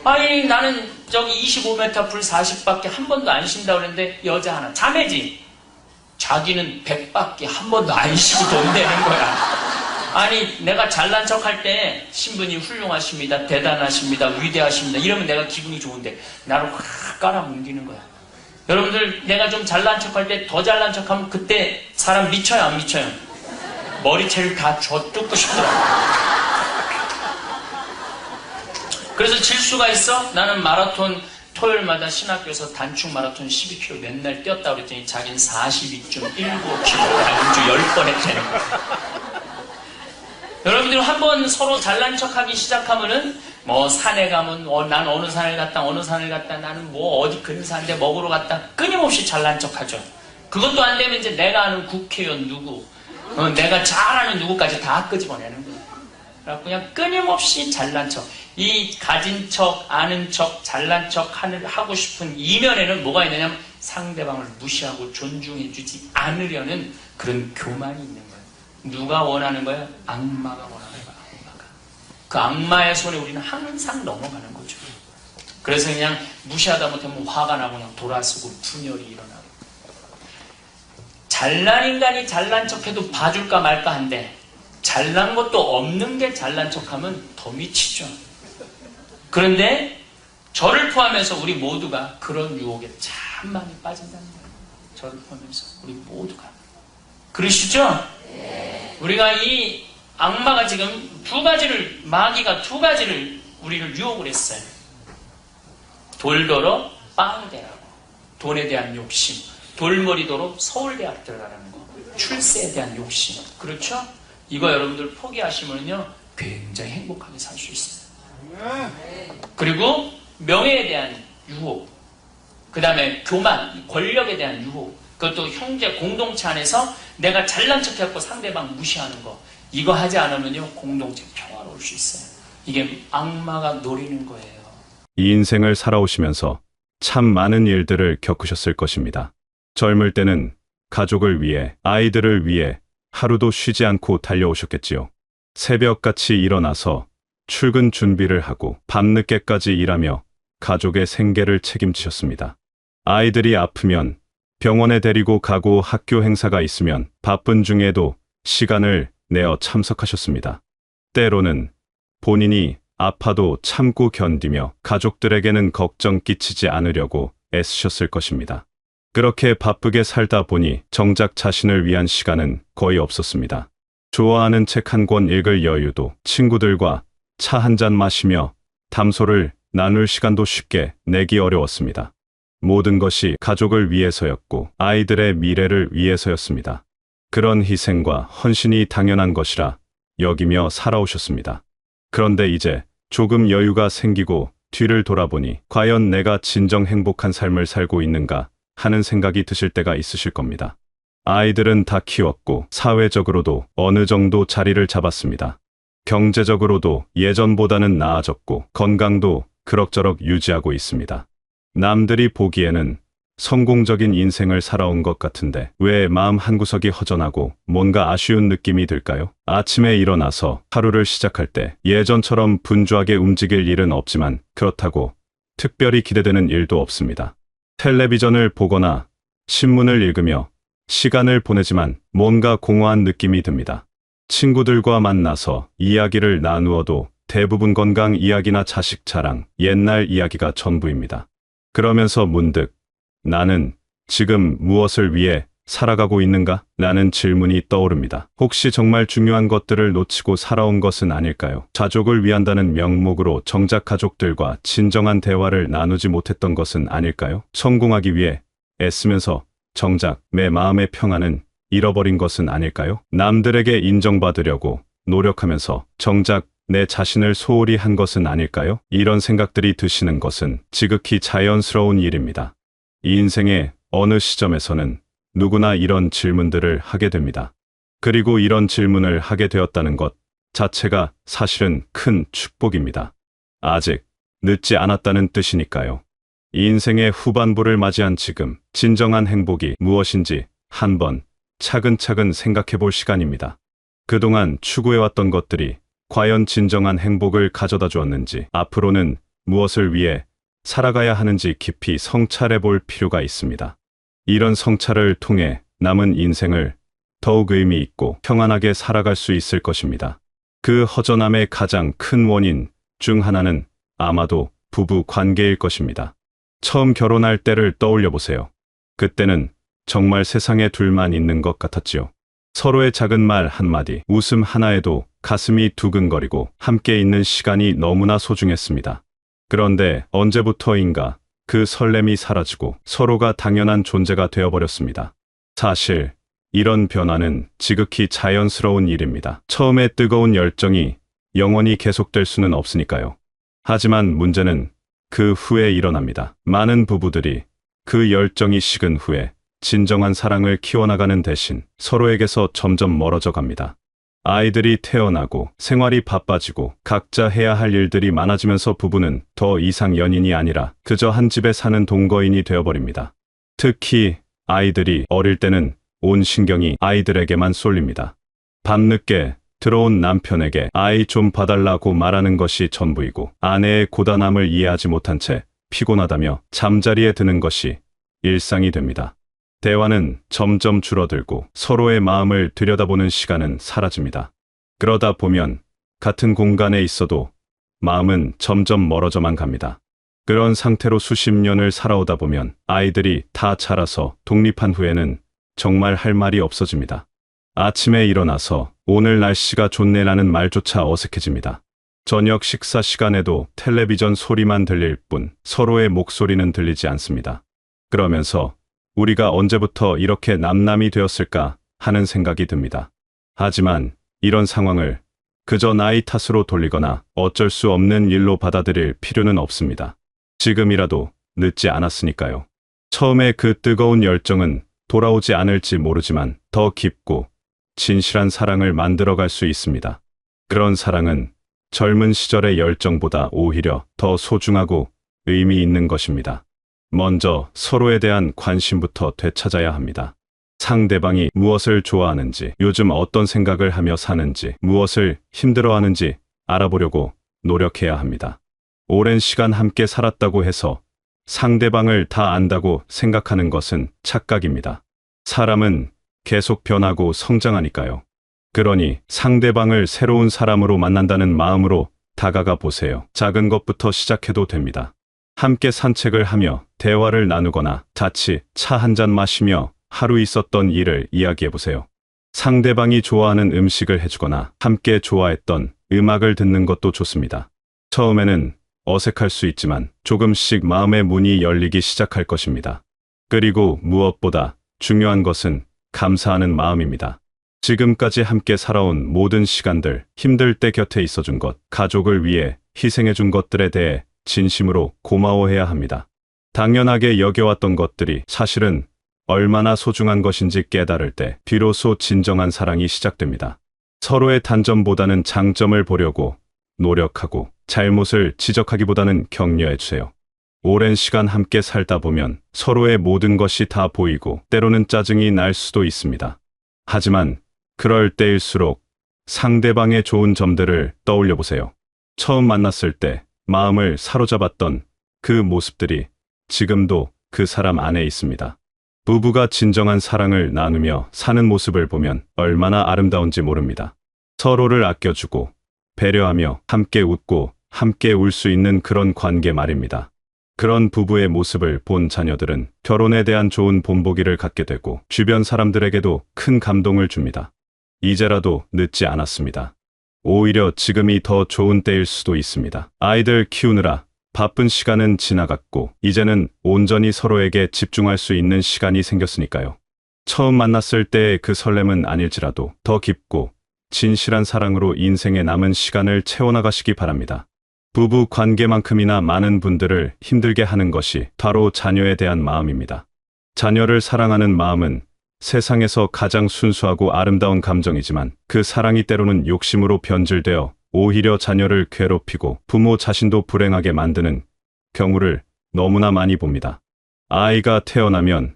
아니 나는 저기 25m 풀 40밖에 한 번도 안 쉰다고 그랬는데 여자 하나 자매지. 자기는 100밖에 한 번도 안 쉬고 돈 되는 거야. 아니 내가 잘난 척할 때 신부님 훌륭하십니다. 대단하십니다. 위대하십니다. 이러면 내가 기분이 좋은데 나를 확 깔아뭉개는 거야. 여러분들 내가 좀 잘난 척할 때 더 잘난 척하면 그때 사람 미쳐요 안 미쳐요? 머리채를 다 젖뜯고 싶더라고. 그래서 질 수가 있어? 나는 마라톤 토요일마다 신학교에서 단축 마라톤 12km 맨날 뛰었다고 그랬더니 자기는 42.19km 양주 10번 했다는 거야. 여러분들 한번 서로 잘난 척하기 시작하면은 뭐 산에 가면 난 어느 산을 갔다 어느 산을 갔다 나는 뭐 어디 근사한데 먹으러 갔다 끊임없이 잘난 척하죠. 그것도 안 되면 이제 내가 아는 국회의원 누구 내가 잘 아는 누구까지 다 끄집어내는 거예요. 그래서 그냥 끊임없이 잘난 척. 이 가진 척, 아는 척, 잘난 척 하고 싶은 이면에는 뭐가 있느냐면 상대방을 무시하고 존중해주지 않으려는 그런 교만이 있는 거예요. 누가 원하는 거야? 악마가 원하는 거야. 악마가. 그 악마의 손에 우리는 항상 넘어가는 거죠. 그래서 그냥 무시하다 못하면 화가 나고 그냥 돌아서고 분열이 일어나고. 잘난 인간이 잘난 척해도 봐줄까 말까 한데 잘난 것도 없는 게 잘난 척하면 더 미치죠. 그런데 저를 포함해서 우리 모두가 그런 유혹에 참 많이 빠진다는 거예요. 저를 포함해서 우리 모두가. 그러시죠? 우리가 이 악마가 지금 마귀가 두 가지를 우리를 유혹을 했어요. 돌더러 빵이 되라고. 돈에 대한 욕심. 돌머리도로 서울대학 들어가라는 거. 출세에 대한 욕심. 그렇죠? 이거 여러분들 포기하시면요, 굉장히 행복하게 살 수 있어요. 그리고 명예에 대한 유혹. 그 다음에 교만, 권력에 대한 유혹. 그것도 형제 공동체 안에서 내가 잘난 척해갖고 상대방 무시하는 거. 이거 하지 않으면요, 공동체 평화로울 수 있어요. 이게 악마가 노리는 거예요. 이 인생을 살아오시면서 참 많은 일들을 겪으셨을 것입니다. 젊을 때는 가족을 위해, 아이들을 위해 하루도 쉬지 않고 달려오셨겠지요. 새벽같이 일어나서 출근 준비를 하고 밤늦게까지 일하며 가족의 생계를 책임지셨습니다. 아이들이 아프면 병원에 데리고 가고 학교 행사가 있으면 바쁜 중에도 시간을 내어 참석하셨습니다. 때로는 본인이 아파도 참고 견디며 가족들에게는 걱정 끼치지 않으려고 애쓰셨을 것입니다. 그렇게 바쁘게 살다 보니 정작 자신을 위한 시간은 거의 없었습니다. 좋아하는 책 한 권 읽을 여유도, 친구들과 차 한 잔 마시며 담소를 나눌 시간도 쉽게 내기 어려웠습니다. 모든 것이 가족을 위해서였고 아이들의 미래를 위해서였습니다. 그런 희생과 헌신이 당연한 것이라 여기며 살아오셨습니다. 그런데 이제 조금 여유가 생기고 뒤를 돌아보니 과연 내가 진정 행복한 삶을 살고 있는가 하는 생각이 드실 때가 있으실 겁니다. 아이들은 다 키웠고 사회적으로도 어느 정도 자리를 잡았습니다. 경제적으로도 예전보다는 나아졌고 건강도 그럭저럭 유지하고 있습니다. 남들이 보기에는 성공적인 인생을 살아온 것 같은데 왜 마음 한구석이 허전하고 뭔가 아쉬운 느낌이 들까요? 아침에 일어나서 하루를 시작할 때 예전처럼 분주하게 움직일 일은 없지만 그렇다고 특별히 기대되는 일도 없습니다. 텔레비전을 보거나 신문을 읽으며 시간을 보내지만 뭔가 공허한 느낌이 듭니다. 친구들과 만나서 이야기를 나누어도 대부분 건강 이야기나 자식 자랑, 옛날 이야기가 전부입니다. 그러면서 문득 나는 지금 무엇을 위해 살아가고 있는가? 라는 질문이 떠오릅니다. 혹시 정말 중요한 것들을 놓치고 살아온 것은 아닐까요? 가족을 위한다는 명목으로 정작 가족들과 진정한 대화를 나누지 못했던 것은 아닐까요? 성공하기 위해 애쓰면서 정작 내 마음의 평안은 잃어버린 것은 아닐까요? 남들에게 인정받으려고 노력하면서 정작 내 자신을 소홀히 한 것은 아닐까요? 이런 생각들이 드시는 것은 지극히 자연스러운 일입니다. 이 인생의 어느 시점에서는 누구나 이런 질문들을 하게 됩니다. 그리고 이런 질문을 하게 되었다는 것 자체가 사실은 큰 축복입니다. 아직 늦지 않았다는 뜻이니까요. 이 인생의 후반부를 맞이한 지금 진정한 행복이 무엇인지 한번 차근차근 생각해 볼 시간입니다. 그동안 추구해왔던 것들이 과연 진정한 행복을 가져다 주었는지, 앞으로는 무엇을 위해 살아가야 하는지 깊이 성찰해 볼 필요가 있습니다. 이런 성찰을 통해 남은 인생을 더욱 의미 있고 평안하게 살아갈 수 있을 것입니다. 그 허전함의 가장 큰 원인 중 하나는 아마도 부부 관계일 것입니다. 처음 결혼할 때를 떠올려 보세요. 그때는 정말 세상에 둘만 있는 것 같았지요. 서로의 작은 말 한마디, 웃음 하나에도 가슴이 두근거리고 함께 있는 시간이 너무나 소중했습니다. 그런데 언제부터인가 그 설렘이 사라지고 서로가 당연한 존재가 되어버렸습니다. 사실 이런 변화는 지극히 자연스러운 일입니다. 처음에 뜨거운 열정이 영원히 계속될 수는 없으니까요. 하지만 문제는 그 후에 일어납니다. 많은 부부들이 그 열정이 식은 후에 진정한 사랑을 키워나가는 대신 서로에게서 점점 멀어져 갑니다. 아이들이 태어나고 생활이 바빠지고 각자 해야 할 일들이 많아지면서 부부는 더 이상 연인이 아니라 그저 한 집에 사는 동거인이 되어버립니다. 특히 아이들이 어릴 때는 온 신경이 아이들에게만 쏠립니다. 밤늦게 들어온 남편에게 아이 좀 봐달라고 말하는 것이 전부이고 아내의 고단함을 이해하지 못한 채 피곤하다며 잠자리에 드는 것이 일상이 됩니다. 대화는 점점 줄어들고 서로의 마음을 들여다보는 시간은 사라집니다. 그러다 보면 같은 공간에 있어도 마음은 점점 멀어져만 갑니다. 그런 상태로 수십 년을 살아오다 보면 아이들이 다 자라서 독립한 후에는 정말 할 말이 없어집니다. 아침에 일어나서 오늘 날씨가 좋네라는 말조차 어색해집니다. 저녁 식사 시간에도 텔레비전 소리만 들릴 뿐 서로의 목소리는 들리지 않습니다. 그러면서 우리가 언제부터 이렇게 남남이 되었을까 하는 생각이 듭니다. 하지만 이런 상황을 그저 나이 탓으로 돌리거나 어쩔 수 없는 일로 받아들일 필요는 없습니다. 지금이라도 늦지 않았으니까요. 처음에 그 뜨거운 열정은 돌아오지 않을지 모르지만 더 깊고 진실한 사랑을 만들어갈 수 있습니다. 그런 사랑은 젊은 시절의 열정보다 오히려 더 소중하고 의미 있는 것입니다. 먼저 서로에 대한 관심부터 되찾아야 합니다. 상대방이 무엇을 좋아하는지, 요즘 어떤 생각을 하며 사는지, 무엇을 힘들어하는지 알아보려고 노력해야 합니다. 오랜 시간 함께 살았다고 해서 상대방을 다 안다고 생각하는 것은 착각입니다. 사람은 계속 변하고 성장하니까요. 그러니 상대방을 새로운 사람으로 만난다는 마음으로 다가가 보세요. 작은 것부터 시작해도 됩니다. 함께 산책을 하며 대화를 나누거나 같이 차 한 잔 마시며 하루 있었던 일을 이야기해 보세요. 상대방이 좋아하는 음식을 해주거나 함께 좋아했던 음악을 듣는 것도 좋습니다. 처음에는 어색할 수 있지만 조금씩 마음의 문이 열리기 시작할 것입니다. 그리고 무엇보다 중요한 것은 감사하는 마음입니다. 지금까지 함께 살아온 모든 시간들, 힘들 때 곁에 있어준 것, 가족을 위해 희생해준 것들에 대해 진심으로 고마워해야 합니다. 당연하게 여겨왔던 것들이 사실은 얼마나 소중한 것인지 깨달을 때 비로소 진정한 사랑이 시작됩니다. 서로의 단점보다는 장점을 보려고 노력하고 잘못을 지적하기보다는 격려해주세요. 오랜 시간 함께 살다 보면 서로의 모든 것이 다 보이고 때로는 짜증이 날 수도 있습니다. 하지만 그럴 때일수록 상대방의 좋은 점들을 떠올려 보세요. 처음 만났을 때 마음을 사로잡았던 그 모습들이 지금도 그 사람 안에 있습니다. 부부가 진정한 사랑을 나누며 사는 모습을 보면 얼마나 아름다운지 모릅니다. 서로를 아껴주고 배려하며 함께 웃고 함께 울 수 있는 그런 관계 말입니다. 그런 부부의 모습을 본 자녀들은 결혼에 대한 좋은 본보기를 갖게 되고 주변 사람들에게도 큰 감동을 줍니다. 이제라도 늦지 않았습니다. 오히려 지금이 더 좋은 때일 수도 있습니다. 아이들 키우느라 바쁜 시간은 지나갔고 이제는 온전히 서로에게 집중할 수 있는 시간이 생겼으니까요. 처음 만났을 때의 그 설렘은 아닐지라도 더 깊고 진실한 사랑으로 인생에 남은 시간을 채워나가시기 바랍니다. 부부 관계만큼이나 많은 분들을 힘들게 하는 것이 바로 자녀에 대한 마음입니다. 자녀를 사랑하는 마음은 세상에서 가장 순수하고 아름다운 감정이지만 그 사랑이 때로는 욕심으로 변질되어 오히려 자녀를 괴롭히고 부모 자신도 불행하게 만드는 경우를 너무나 많이 봅니다. 아이가 태어나면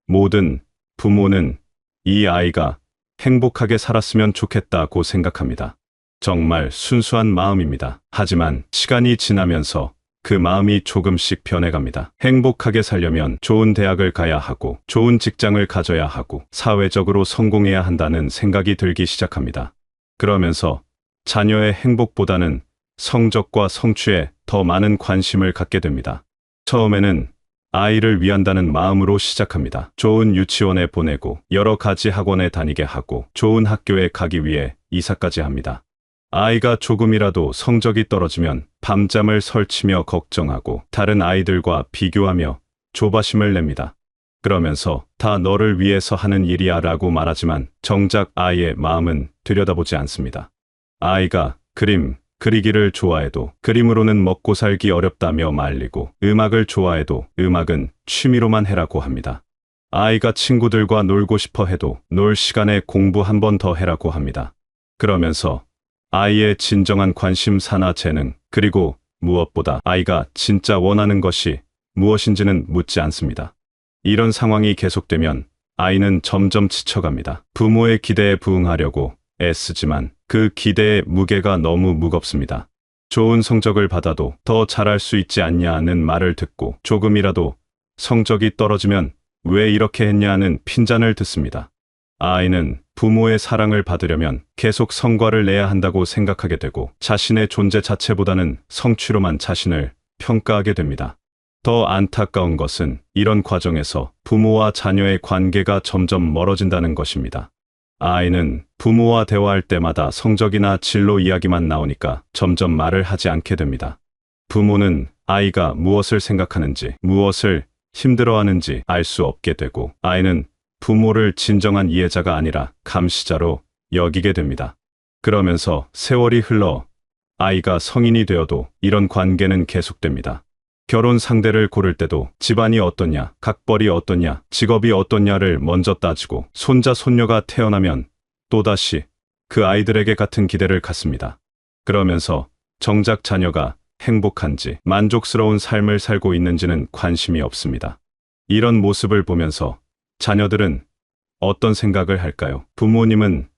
모든 부모는 이 아이가 행복하게 살았으면 좋겠다고 생각합니다. 정말 순수한 마음입니다. 하지만 시간이 지나면서 그 마음이 조금씩 변해갑니다. 행복하게 살려면 좋은 대학을 가야 하고 좋은 직장을 가져야 하고 사회적으로 성공해야 한다는 생각이 들기 시작합니다. 그러면서 자녀의 행복보다는 성적과 성취에 더 많은 관심을 갖게 됩니다. 처음에는 아이를 위한다는 마음으로 시작합니다. 좋은 유치원에 보내고 여러 가지 학원에 다니게 하고 좋은 학교에 가기 위해 이사까지 합니다. 아이가 조금이라도 성적이 떨어지면 밤잠을 설치며 걱정하고 다른 아이들과 비교하며 조바심을 냅니다. 그러면서 다 너를 위해서 하는 일이야 라고 말하지만 정작 아이의 마음은 들여다보지 않습니다. 아이가 그림 그리기를 좋아해도 그림으로는 먹고 살기 어렵다며 말리고 음악을 좋아해도 음악은 취미로만 해라고 합니다. 아이가 친구들과 놀고 싶어 해도 놀 시간에 공부 한 번 더 해라고 합니다. 그러면서 아이의 진정한 관심사나 재능, 그리고 무엇보다 아이가 진짜 원하는 것이 무엇인지는 묻지 않습니다. 이런 상황이 계속되면 아이는 점점 지쳐갑니다. 부모의 기대에 부응하려고 애쓰지만 그 기대의 무게가 너무 무겁습니다. 좋은 성적을 받아도 더 잘할 수 있지 않냐는 말을 듣고 조금이라도 성적이 떨어지면 왜 이렇게 했냐는 핀잔을 듣습니다. 아이는 부모의 사랑을 받으려면 계속 성과를 내야 한다고 생각하게 되고 자신의 존재 자체보다는 성취로만 자신을 평가하게 됩니다. 더 안타까운 것은 이런 과정에서 부모와 자녀의 관계가 점점 멀어진다는 것입니다. 아이는 부모와 대화할 때마다 성적이나 진로 이야기만 나오니까 점점 말을 하지 않게 됩니다. 부모는 아이가 무엇을 생각하는지, 무엇을 힘들어하는지 알 수 없게 되고, 아이는 부모를 진정한 이해자가 아니라 감시자로 여기게 됩니다. 그러면서 세월이 흘러 아이가 성인이 되어도 이런 관계는 계속됩니다. 결혼 상대를 고를 때도 집안이 어떠냐, 각벌이 어떠냐, 직업이 어떠냐를 먼저 따지고, 손자, 손녀가 태어나면 또다시 그 아이들에게 같은 기대를 갖습니다. 그러면서 정작 자녀가 행복한지, 만족스러운 삶을 살고 있는지는 관심이 없습니다. 이런 모습을 보면서 자녀들은 어떤 생각을 할까요? 부모님은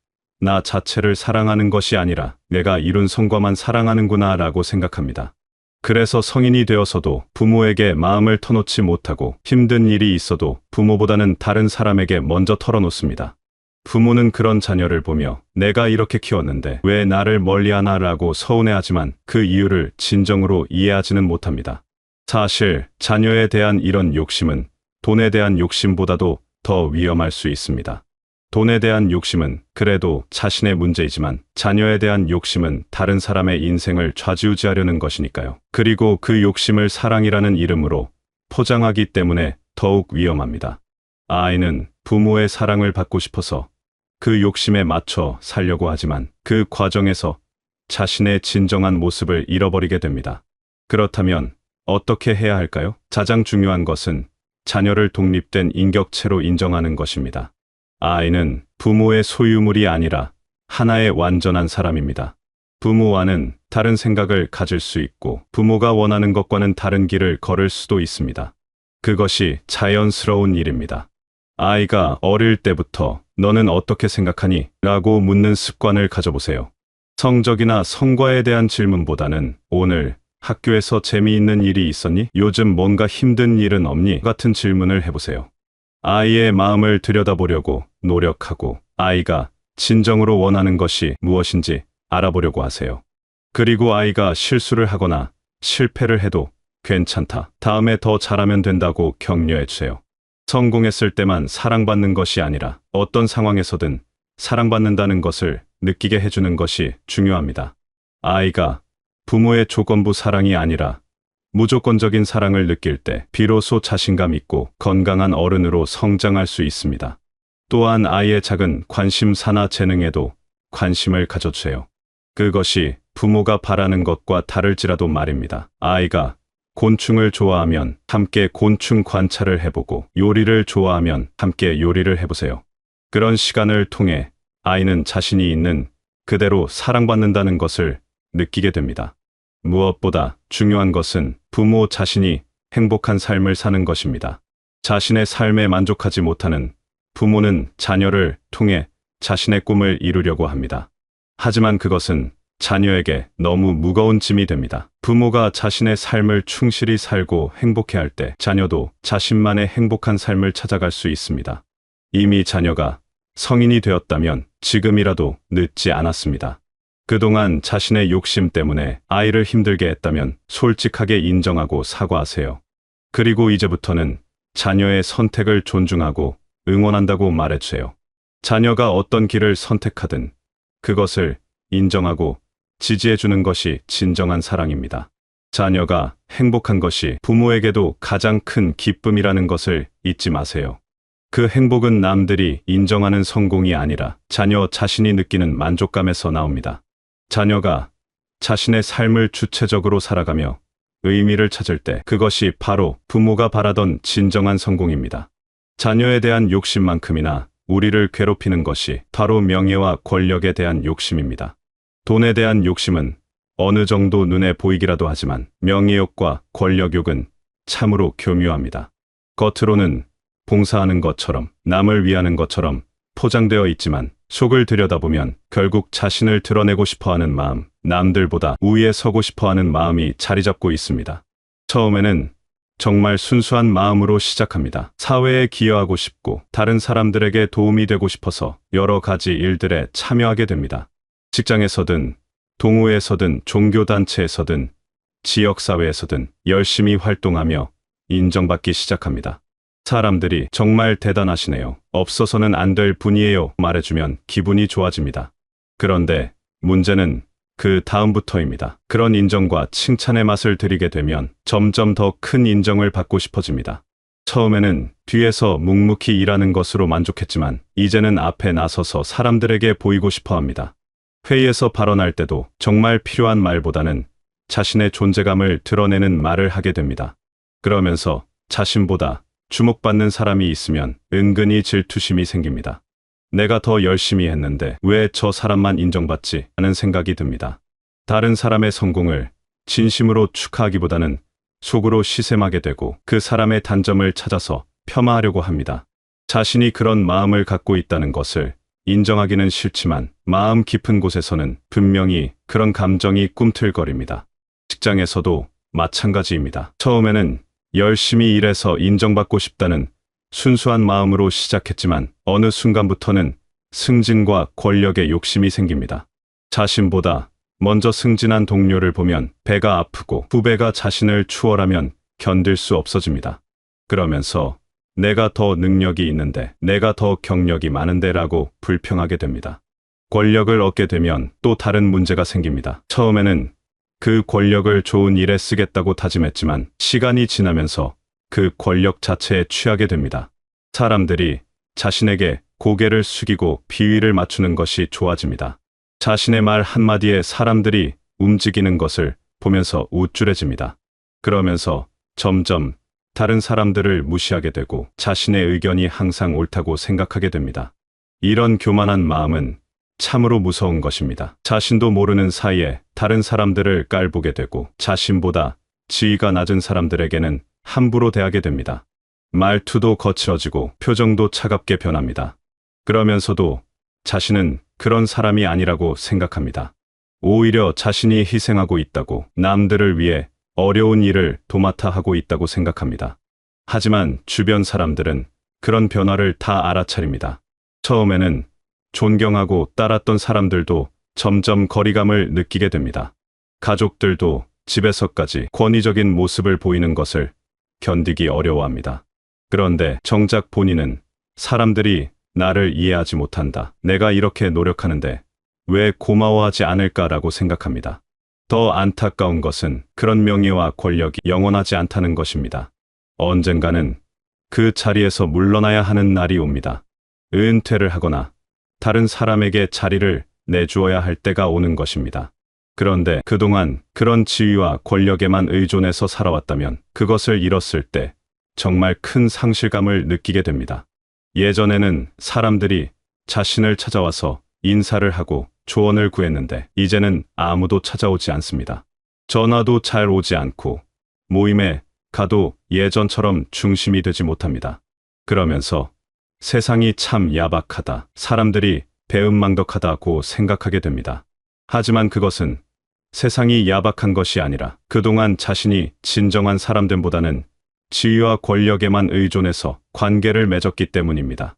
나 자체를 사랑하는 것이 아니라 내가 이룬 성과만 사랑하는구나 라고 생각합니다. 그래서 성인이 되어서도 부모에게 마음을 터놓지 못하고, 힘든 일이 있어도 부모보다는 다른 사람에게 먼저 털어놓습니다. 부모는 그런 자녀를 보며 내가 이렇게 키웠는데 왜 나를 멀리하나 라고 서운해하지만 그 이유를 진정으로 이해하지는 못합니다. 사실 자녀에 대한 이런 욕심은 돈에 대한 욕심보다도 더 위험할 수 있습니다. 돈에 대한 욕심은 그래도 자신의 문제이지만, 자녀에 대한 욕심은 다른 사람의 인생을 좌지우지하려는 것이니까요. 그리고 그 욕심을 사랑이라는 이름으로 포장하기 때문에 더욱 위험합니다. 아이는 부모의 사랑을 받고 싶어서 그 욕심에 맞춰 살려고 하지만 그 과정에서 자신의 진정한 모습을 잃어버리게 됩니다. 그렇다면 어떻게 해야 할까요? 가장 중요한 것은 자녀를 독립된 인격체로 인정하는 것입니다. 아이는 부모의 소유물이 아니라 하나의 완전한 사람입니다. 부모와는 다른 생각을 가질 수 있고, 부모가 원하는 것과는 다른 길을 걸을 수도 있습니다. 그것이 자연스러운 일입니다. 아이가 어릴 때부터 너는 어떻게 생각하니? 라고 묻는 습관을 가져보세요. 성적이나 성과에 대한 질문보다는 오늘 학교에서 재미있는 일이 있었니? 요즘 뭔가 힘든 일은 없니? 같은 질문을 해보세요. 아이의 마음을 들여다보려고 노력하고, 아이가 진정으로 원하는 것이 무엇인지 알아보려고 하세요. 그리고 아이가 실수를 하거나 실패를 해도 괜찮다, 다음에 더 잘하면 된다고 격려해 주세요. 성공했을 때만 사랑받는 것이 아니라 어떤 상황에서든 사랑받는다는 것을 느끼게 해주는 것이 중요합니다. 아이가 부모의 조건부 사랑이 아니라 무조건적인 사랑을 느낄 때 비로소 자신감 있고 건강한 어른으로 성장할 수 있습니다. 또한 아이의 작은 관심사나 재능에도 관심을 가져주세요. 그것이 부모가 바라는 것과 다를지라도 말입니다. 아이가 곤충을 좋아하면 함께 곤충 관찰을 해보고, 요리를 좋아하면 함께 요리를 해보세요. 그런 시간을 통해 아이는 자신이 있는 그대로 사랑받는다는 것을 느끼게 됩니다. 무엇보다 중요한 것은 부모 자신이 행복한 삶을 사는 것입니다. 자신의 삶에 만족하지 못하는 부모는 자녀를 통해 자신의 꿈을 이루려고 합니다. 하지만 그것은 자녀에게 너무 무거운 짐이 됩니다. 부모가 자신의 삶을 충실히 살고 행복해할 때 자녀도 자신만의 행복한 삶을 찾아갈 수 있습니다. 이미 자녀가 성인이 되었다면 지금이라도 늦지 않았습니다. 그동안 자신의 욕심 때문에 아이를 힘들게 했다면 솔직하게 인정하고 사과하세요. 그리고 이제부터는 자녀의 선택을 존중하고 응원한다고 말해주세요. 자녀가 어떤 길을 선택하든 그것을 인정하고 지지해주는 것이 진정한 사랑입니다. 자녀가 행복한 것이 부모에게도 가장 큰 기쁨이라는 것을 잊지 마세요. 그 행복은 남들이 인정하는 성공이 아니라 자녀 자신이 느끼는 만족감에서 나옵니다. 자녀가 자신의 삶을 주체적으로 살아가며 의미를 찾을 때 그것이 바로 부모가 바라던 진정한 성공입니다. 자녀에 대한 욕심만큼이나 우리를 괴롭히는 것이 바로 명예와 권력에 대한 욕심입니다. 돈에 대한 욕심은 어느 정도 눈에 보이기라도 하지만 명예욕과 권력욕은 참으로 교묘합니다. 겉으로는 봉사하는 것처럼, 남을 위하는 것처럼 포장되어 있지만 속을 들여다보면 결국 자신을 드러내고 싶어하는 마음, 남들보다 우위에 서고 싶어하는 마음이 자리 잡고 있습니다. 처음에는 정말 순수한 마음으로 시작합니다. 사회에 기여하고 싶고 다른 사람들에게 도움이 되고 싶어서 여러 가지 일들에 참여하게 됩니다. 직장에서든 동호회에서든 종교단체에서든 지역사회에서든 열심히 활동하며 인정받기 시작합니다. 사람들이 정말 대단하시네요. 없어서는 안 될 분이에요. 말해주면 기분이 좋아집니다. 그런데 문제는 그 다음부터입니다. 그런 인정과 칭찬의 맛을 들이게 되면 점점 더 큰 인정을 받고 싶어집니다. 처음에는 뒤에서 묵묵히 일하는 것으로 만족했지만 이제는 앞에 나서서 사람들에게 보이고 싶어 합니다. 회의에서 발언할 때도 정말 필요한 말보다는 자신의 존재감을 드러내는 말을 하게 됩니다. 그러면서 자신보다 주목받는 사람이 있으면 은근히 질투심이 생깁니다. 내가 더 열심히 했는데 왜 저 사람만 인정받지 하는 생각이 듭니다. 다른 사람의 성공을 진심으로 축하하기보다는 속으로 시샘하게 되고 그 사람의 단점을 찾아서 폄하하려고 합니다. 자신이 그런 마음을 갖고 있다는 것을 인정하기는 싫지만 마음 깊은 곳에서는 분명히 그런 감정이 꿈틀거립니다. 직장에서도 마찬가지입니다. 처음에는 열심히 일해서 인정받고 싶다는 순수한 마음으로 시작했지만 어느 순간부터는 승진과 권력에 욕심이 생깁니다. 자신보다 먼저 승진한 동료를 보면 배가 아프고 후배가 자신을 추월하면 견딜 수 없어집니다. 그러면서 내가 더 능력이 있는데, 내가 더 경력이 많은데 라고 불평하게 됩니다. 권력을 얻게 되면 또 다른 문제가 생깁니다. 처음에는 그 권력을 좋은 일에 쓰겠다고 다짐했지만 시간이 지나면서 그 권력 자체에 취하게 됩니다. 사람들이 자신에게 고개를 숙이고 비위를 맞추는 것이 좋아집니다. 자신의 말 한마디에 사람들이 움직이는 것을 보면서 우쭐해집니다. 그러면서 점점 다른 사람들을 무시하게 되고 자신의 의견이 항상 옳다고 생각하게 됩니다. 이런 교만한 마음은 참으로 무서운 것입니다. 자신도 모르는 사이에 다른 사람들을 깔보게 되고 자신보다 지위가 낮은 사람들에게는 함부로 대하게 됩니다. 말투도 거칠어지고 표정도 차갑게 변합니다. 그러면서도 자신은 그런 사람이 아니라고 생각합니다. 오히려 자신이 희생하고 있다고, 남들을 위해 어려운 일을 도맡아 하고 있다고 생각합니다. 하지만 주변 사람들은 그런 변화를 다 알아차립니다. 처음에는 존경하고 따랐던 사람들도 점점 거리감을 느끼게 됩니다. 가족들도 집에서까지 권위적인 모습을 보이는 것을 견디기 어려워합니다. 그런데 정작 본인은 사람들이 나를 이해하지 못한다, 내가 이렇게 노력하는데 왜 고마워하지 않을까라고 생각합니다. 더 안타까운 것은 그런 명예와 권력이 영원하지 않다는 것입니다. 언젠가는 그 자리에서 물러나야 하는 날이 옵니다. 은퇴를 하거나 다른 사람에게 자리를 내주어야 할 때가 오는 것입니다. 그런데 그동안 그런 지위와 권력에만 의존해서 살아왔다면 그것을 잃었을 때 정말 큰 상실감을 느끼게 됩니다. 예전에는 사람들이 자신을 찾아와서 인사를 하고 조언을 구했는데 이제는 아무도 찾아오지 않습니다. 전화도 잘 오지 않고 모임에 가도 예전처럼 중심이 되지 못합니다. 그러면서 세상이 참 야박하다, 사람들이 배은망덕하다고 생각하게 됩니다. 하지만 그것은 세상이 야박한 것이 아니라 그동안 자신이 진정한 사람들보다는 지위와 권력에만 의존해서 관계를 맺었기 때문입니다.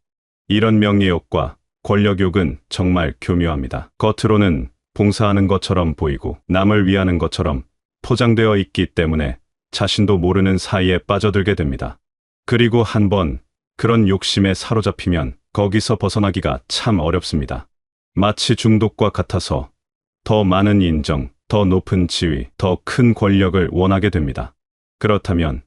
이런 명예욕과 권력욕은 정말 교묘합니다. 겉으로는 봉사하는 것처럼 보이고 남을 위하는 것처럼 포장되어 있기 때문에 자신도 모르는 사이에 빠져들게 됩니다. 그리고 한번 그런 욕심에 사로잡히면 거기서 벗어나기가 참 어렵습니다. 마치 중독과 같아서 더 많은 인정, 더 높은 지위, 더 큰 권력을 원하게 됩니다. 그렇다면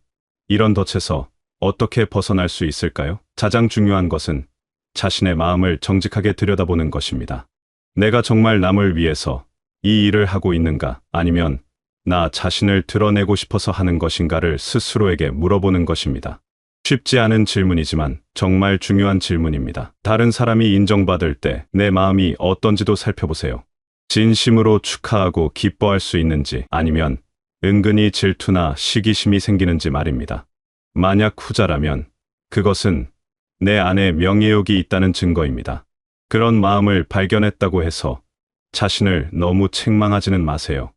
이런 덫에서 어떻게 벗어날 수 있을까요? 가장 중요한 것은 자신의 마음을 정직하게 들여다보는 것입니다. 내가 정말 남을 위해서 이 일을 하고 있는가, 아니면 나 자신을 드러내고 싶어서 하는 것인가를 스스로에게 물어보는 것입니다. 쉽지 않은 질문이지만 정말 중요한 질문입니다. 다른 사람이 인정받을 때 내 마음이 어떤지도 살펴보세요. 진심으로 축하하고 기뻐할 수 있는지, 아니면 은근히 질투나 시기심이 생기는지 말입니다. 만약 후자라면 그것은 내 안에 명예욕이 있다는 증거입니다. 그런 마음을 발견했다고 해서 자신을 너무 책망하지는 마세요.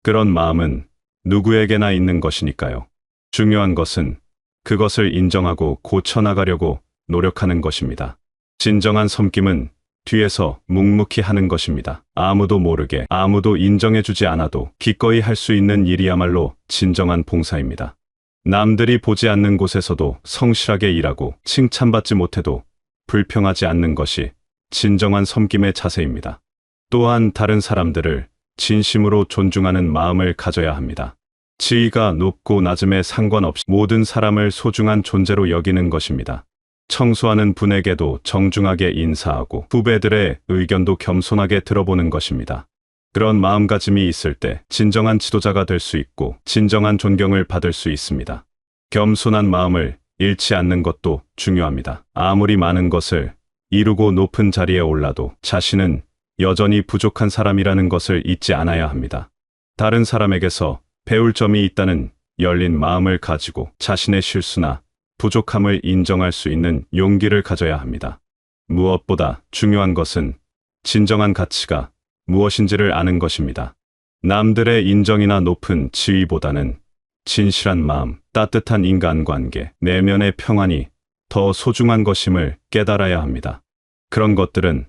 그런 마음은 누구에게나 있는 것이니까요. 중요한 것은 그것을 인정하고 고쳐나가려고 노력하는 것입니다. 진정한 섬김은 뒤에서 묵묵히 하는 것입니다. 아무도 모르게, 아무도 인정해주지 않아도 기꺼이 할 수 있는 일이야말로 진정한 봉사입니다. 남들이 보지 않는 곳에서도 성실하게 일하고 칭찬받지 못해도 불평하지 않는 것이 진정한 섬김의 자세입니다. 또한 다른 사람들을 진심으로 존중하는 마음을 가져야 합니다. 지위가 높고 낮음에 상관없이 모든 사람을 소중한 존재로 여기는 것입니다. 청소하는 분에게도 정중하게 인사하고 후배들의 의견도 겸손하게 들어보는 것입니다. 그런 마음가짐이 있을 때 진정한 지도자가 될 수 있고 진정한 존경을 받을 수 있습니다. 겸손한 마음을 잃지 않는 것도 중요합니다. 아무리 많은 것을 이루고 높은 자리에 올라도 자신은 여전히 부족한 사람이라는 것을 잊지 않아야 합니다. 다른 사람에게서 배울 점이 있다는 열린 마음을 가지고 자신의 실수나 부족함을 인정할 수 있는 용기를 가져야 합니다. 무엇보다 중요한 것은 진정한 가치가 무엇인지를 아는 것입니다. 남들의 인정이나 높은 지위보다는 진실한 마음, 따뜻한 인간관계, 내면의 평안이 더 소중한 것임을 깨달아야 합니다. 그런 것들은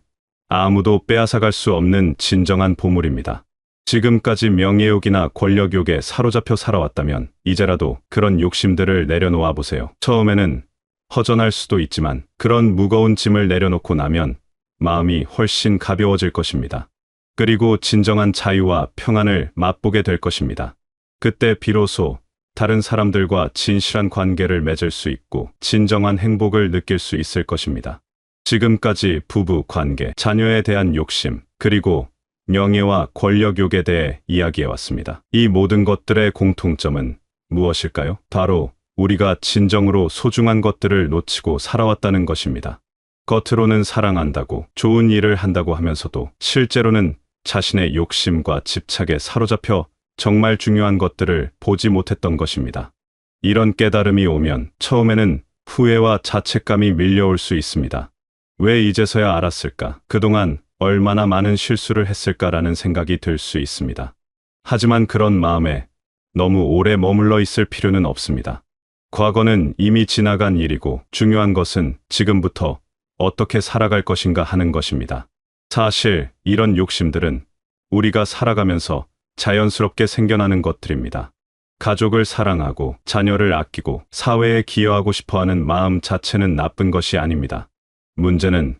아무도 빼앗아갈 수 없는 진정한 보물입니다. 지금까지 명예욕이나 권력욕에 사로잡혀 살아왔다면 이제라도 그런 욕심들을 내려놓아 보세요. 처음에는 허전할 수도 있지만 그런 무거운 짐을 내려놓고 나면 마음이 훨씬 가벼워질 것입니다. 그리고 진정한 자유와 평안을 맛보게 될 것입니다. 그때 비로소 다른 사람들과 진실한 관계를 맺을 수 있고 진정한 행복을 느낄 수 있을 것입니다. 지금까지 부부 관계, 자녀에 대한 욕심, 그리고 명예와 권력욕에 대해 이야기해왔습니다. 이 모든 것들의 공통점은 무엇일까요? 바로 우리가 진정으로 소중한 것들을 놓치고 살아왔다는 것입니다. 겉으로는 사랑한다고, 좋은 일을 한다고 하면서도 실제로는 자신의 욕심과 집착에 사로잡혀 정말 중요한 것들을 보지 못했던 것입니다. 이런 깨달음이 오면 처음에는 후회와 자책감이 밀려올 수 있습니다. 왜 이제서야 알았을까? 그동안 얼마나 많은 실수를 했을까라는 생각이 들 수 있습니다. 하지만 그런 마음에 너무 오래 머물러 있을 필요는 없습니다. 과거는 이미 지나간 일이고 중요한 것은 지금부터 어떻게 살아갈 것인가 하는 것입니다. 사실 이런 욕심들은 우리가 살아가면서 자연스럽게 생겨나는 것들입니다. 가족을 사랑하고 자녀를 아끼고 사회에 기여하고 싶어하는 마음 자체는 나쁜 것이 아닙니다. 문제는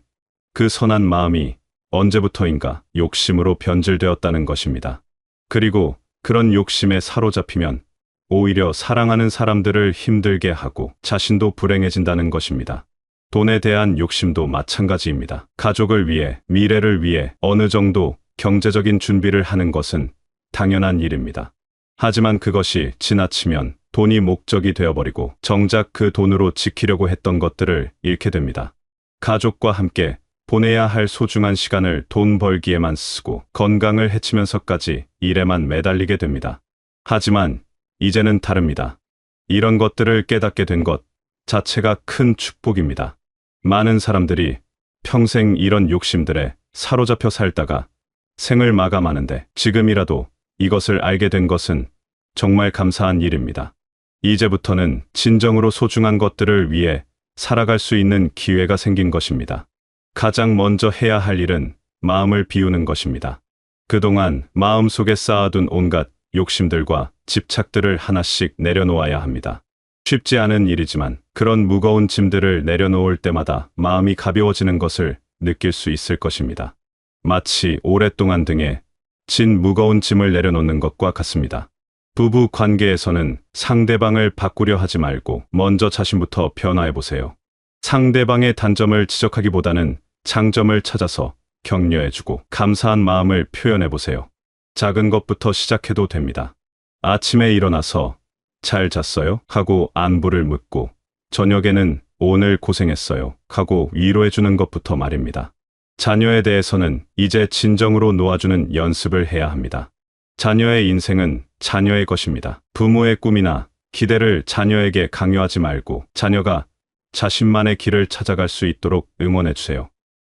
그 선한 마음이 언제부터인가 욕심으로 변질되었다는 것입니다. 그리고 그런 욕심에 사로잡히면 오히려 사랑하는 사람들을 힘들게 하고 자신도 불행해진다는 것입니다. 돈에 대한 욕심도 마찬가지입니다. 가족을 위해, 미래를 위해 어느 정도 경제적인 준비를 하는 것은 당연한 일입니다. 하지만 그것이 지나치면 돈이 목적이 되어버리고 정작 그 돈으로 지키려고 했던 것들을 잃게 됩니다. 가족과 함께 보내야 할 소중한 시간을 돈 벌기에만 쓰고 건강을 해치면서까지 일에만 매달리게 됩니다. 하지만 이제는 다릅니다. 이런 것들을 깨닫게 된 것 자체가 큰 축복입니다. 많은 사람들이 평생 이런 욕심들에 사로잡혀 살다가 생을 마감하는데 지금이라도 이것을 알게 된 것은 정말 감사한 일입니다. 이제부터는 진정으로 소중한 것들을 위해 살아갈 수 있는 기회가 생긴 것입니다. 가장 먼저 해야 할 일은 마음을 비우는 것입니다. 그동안 마음속에 쌓아둔 온갖 욕심들과 집착들을 하나씩 내려놓아야 합니다. 쉽지 않은 일이지만 그런 무거운 짐들을 내려놓을 때마다 마음이 가벼워지는 것을 느낄 수 있을 것입니다. 마치 오랫동안 등에 진 무거운 짐을 내려놓는 것과 같습니다. 부부 관계에서는 상대방을 바꾸려 하지 말고 먼저 자신부터 변화해보세요. 상대방의 단점을 지적하기보다는 장점을 찾아서 격려해주고 감사한 마음을 표현해보세요. 작은 것부터 시작해도 됩니다. 아침에 일어나서 잘 잤어요? 하고 안부를 묻고 저녁에는 오늘 고생했어요? 하고 위로해주는 것부터 말입니다. 자녀에 대해서는 이제 진정으로 놓아주는 연습을 해야 합니다. 자녀의 인생은 자녀의 것입니다. 부모의 꿈이나 기대를 자녀에게 강요하지 말고 자녀가 자신만의 길을 찾아갈 수 있도록 응원해주세요.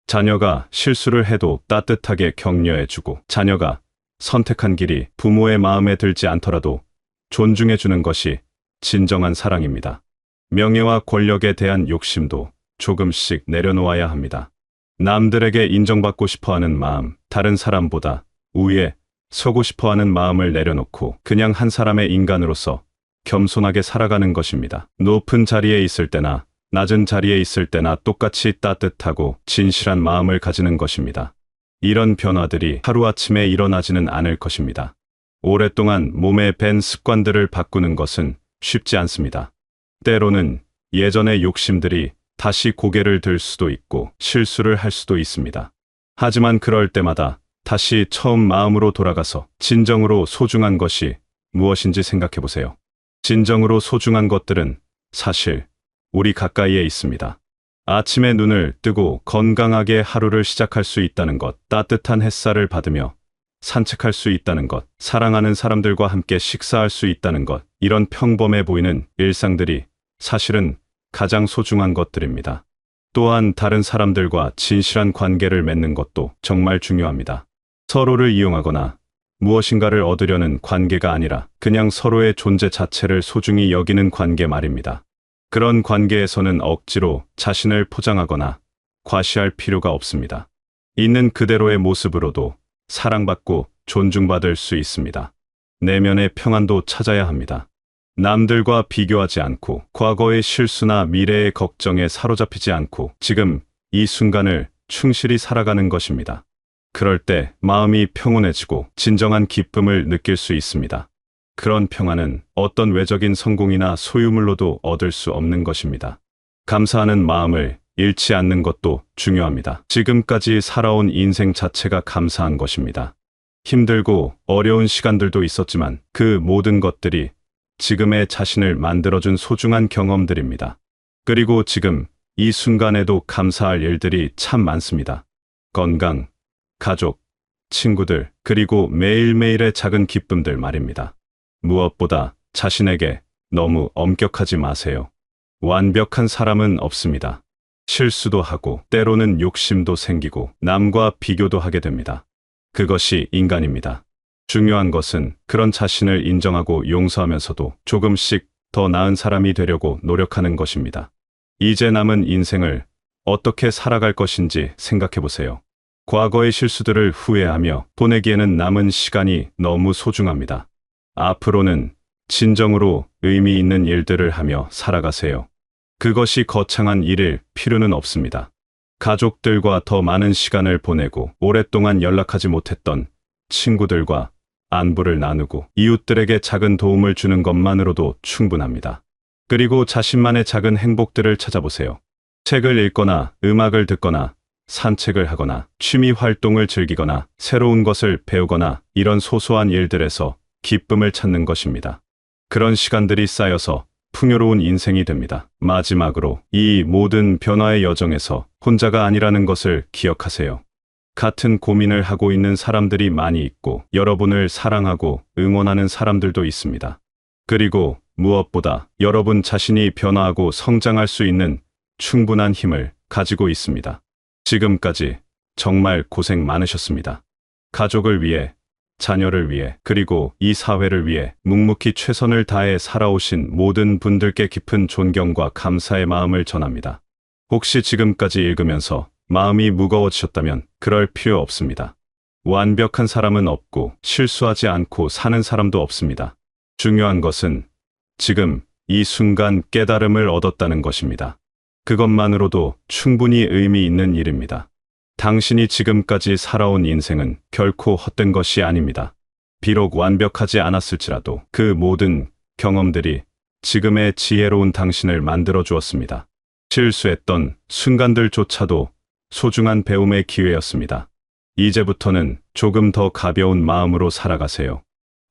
자녀가 실수를 해도 따뜻하게 격려해주고 자녀가 선택한 길이 부모의 마음에 들지 않더라도 존중해주는 것이 진정한 사랑입니다. 명예와 권력에 대한 욕심도 조금씩 내려놓아야 합니다. 남들에게 인정받고 싶어하는 마음, 다른 사람보다 우위에 서고 싶어하는 마음을 내려놓고 그냥 한 사람의 인간으로서 겸손하게 살아가는 것입니다. 높은 자리에 있을 때나 낮은 자리에 있을 때나 똑같이 따뜻하고 진실한 마음을 가지는 것입니다. 이런 변화들이 하루아침에 일어나지는 않을 것입니다. 오랫동안 몸에 밴 습관들을 바꾸는 것은 쉽지 않습니다. 때로는 예전의 욕심들이 다시 고개를 들 수도 있고 실수를 할 수도 있습니다. 하지만 그럴 때마다 다시 처음 마음으로 돌아가서 진정으로 소중한 것이 무엇인지 생각해 보세요. 진정으로 소중한 것들은 사실 우리 가까이에 있습니다. 아침에 눈을 뜨고 건강하게 하루를 시작할 수 있다는 것, 따뜻한 햇살을 받으며 산책할 수 있다는 것, 사랑하는 사람들과 함께 식사할 수 있다는 것, 이런 평범해 보이는 일상들이 사실은 가장 소중한 것들입니다. 또한 다른 사람들과 진실한 관계를 맺는 것도 정말 중요합니다. 서로를 이용하거나 무엇인가를 얻으려는 관계가 아니라 그냥 서로의 존재 자체를 소중히 여기는 관계 말입니다. 그런 관계에서는 억지로 자신을 포장하거나 과시할 필요가 없습니다. 있는 그대로의 모습으로도 사랑받고 존중받을 수 있습니다. 내면의 평안도 찾아야 합니다. 남들과 비교하지 않고 과거의 실수나 미래의 걱정에 사로잡히지 않고 지금 이 순간을 충실히 살아가는 것입니다. 그럴 때 마음이 평온해지고 진정한 기쁨을 느낄 수 있습니다. 그런 평안은 어떤 외적인 성공이나 소유물로도 얻을 수 없는 것입니다. 감사하는 마음을 잃지 않는 것도 중요합니다. 지금까지 살아온 인생 자체가 감사한 것입니다. 힘들고 어려운 시간들도 있었지만 그 모든 것들이 지금의 자신을 만들어준 소중한 경험들입니다. 그리고 지금 이 순간에도 감사할 일들이 참 많습니다. 건강, 가족, 친구들, 그리고 매일매일의 작은 기쁨들 말입니다. 무엇보다 자신에게 너무 엄격하지 마세요. 완벽한 사람은 없습니다. 실수도 하고 때로는 욕심도 생기고 남과 비교도 하게 됩니다. 그것이 인간입니다. 중요한 것은 그런 자신을 인정하고 용서하면서도 조금씩 더 나은 사람이 되려고 노력하는 것입니다. 이제 남은 인생을 어떻게 살아갈 것인지 생각해 보세요. 과거의 실수들을 후회하며 보내기에는 남은 시간이 너무 소중합니다. 앞으로는 진정으로 의미 있는 일들을 하며 살아가세요. 그것이 거창한 일일 필요는 없습니다. 가족들과 더 많은 시간을 보내고 오랫동안 연락하지 못했던 친구들과 안부를 나누고 이웃들에게 작은 도움을 주는 것만으로도 충분합니다. 그리고 자신만의 작은 행복들을 찾아보세요. 책을 읽거나 음악을 듣거나 산책을 하거나 취미 활동을 즐기거나 새로운 것을 배우거나 이런 소소한 일들에서 기쁨을 찾는 것입니다. 그런 시간들이 쌓여서 풍요로운 인생이 됩니다. 마지막으로 이 모든 변화의 여정에서 혼자가 아니라는 것을 기억하세요. 같은 고민을 하고 있는 사람들이 많이 있고 여러분을 사랑하고 응원하는 사람들도 있습니다. 그리고 무엇보다 여러분 자신이 변화하고 성장할 수 있는 충분한 힘을 가지고 있습니다. 지금까지 정말 고생 많으셨습니다. 가족을 위해, 자녀를 위해, 그리고 이 사회를 위해 묵묵히 최선을 다해 살아오신 모든 분들께 깊은 존경과 감사의 마음을 전합니다. 혹시 지금까지 읽으면서 마음이 무거워지셨다면 그럴 필요 없습니다. 완벽한 사람은 없고 실수하지 않고 사는 사람도 없습니다. 중요한 것은 지금 이 순간 깨달음을 얻었다는 것입니다. 그것만으로도 충분히 의미 있는 일입니다. 당신이 지금까지 살아온 인생은 결코 헛된 것이 아닙니다. 비록 완벽하지 않았을지라도 그 모든 경험들이 지금의 지혜로운 당신을 만들어 주었습니다. 실수했던 순간들조차도 소중한 배움의 기회였습니다. 이제부터는 조금 더 가벼운 마음으로 살아가세요.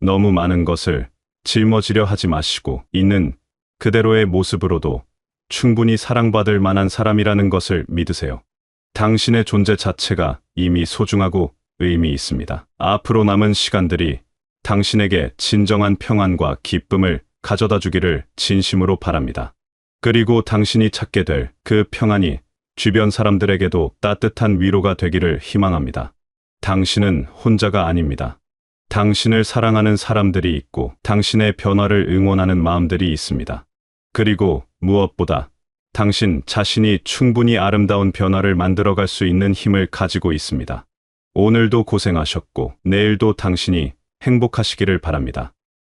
너무 많은 것을 짊어지려 하지 마시고 있는 그대로의 모습으로도 충분히 사랑받을 만한 사람이라는 것을 믿으세요. 당신의 존재 자체가 이미 소중하고 의미 있습니다. 앞으로 남은 시간들이 당신에게 진정한 평안과 기쁨을 가져다 주기를 진심으로 바랍니다. 그리고 당신이 찾게 될 그 평안이 주변 사람들에게도 따뜻한 위로가 되기를 희망합니다. 당신은 혼자가 아닙니다. 당신을 사랑하는 사람들이 있고 당신의 변화를 응원하는 마음들이 있습니다. 그리고 무엇보다 당신 자신이 충분히 아름다운 변화를 만들어갈 수 있는 힘을 가지고 있습니다. 오늘도 고생하셨고 내일도 당신이 행복하시기를 바랍니다.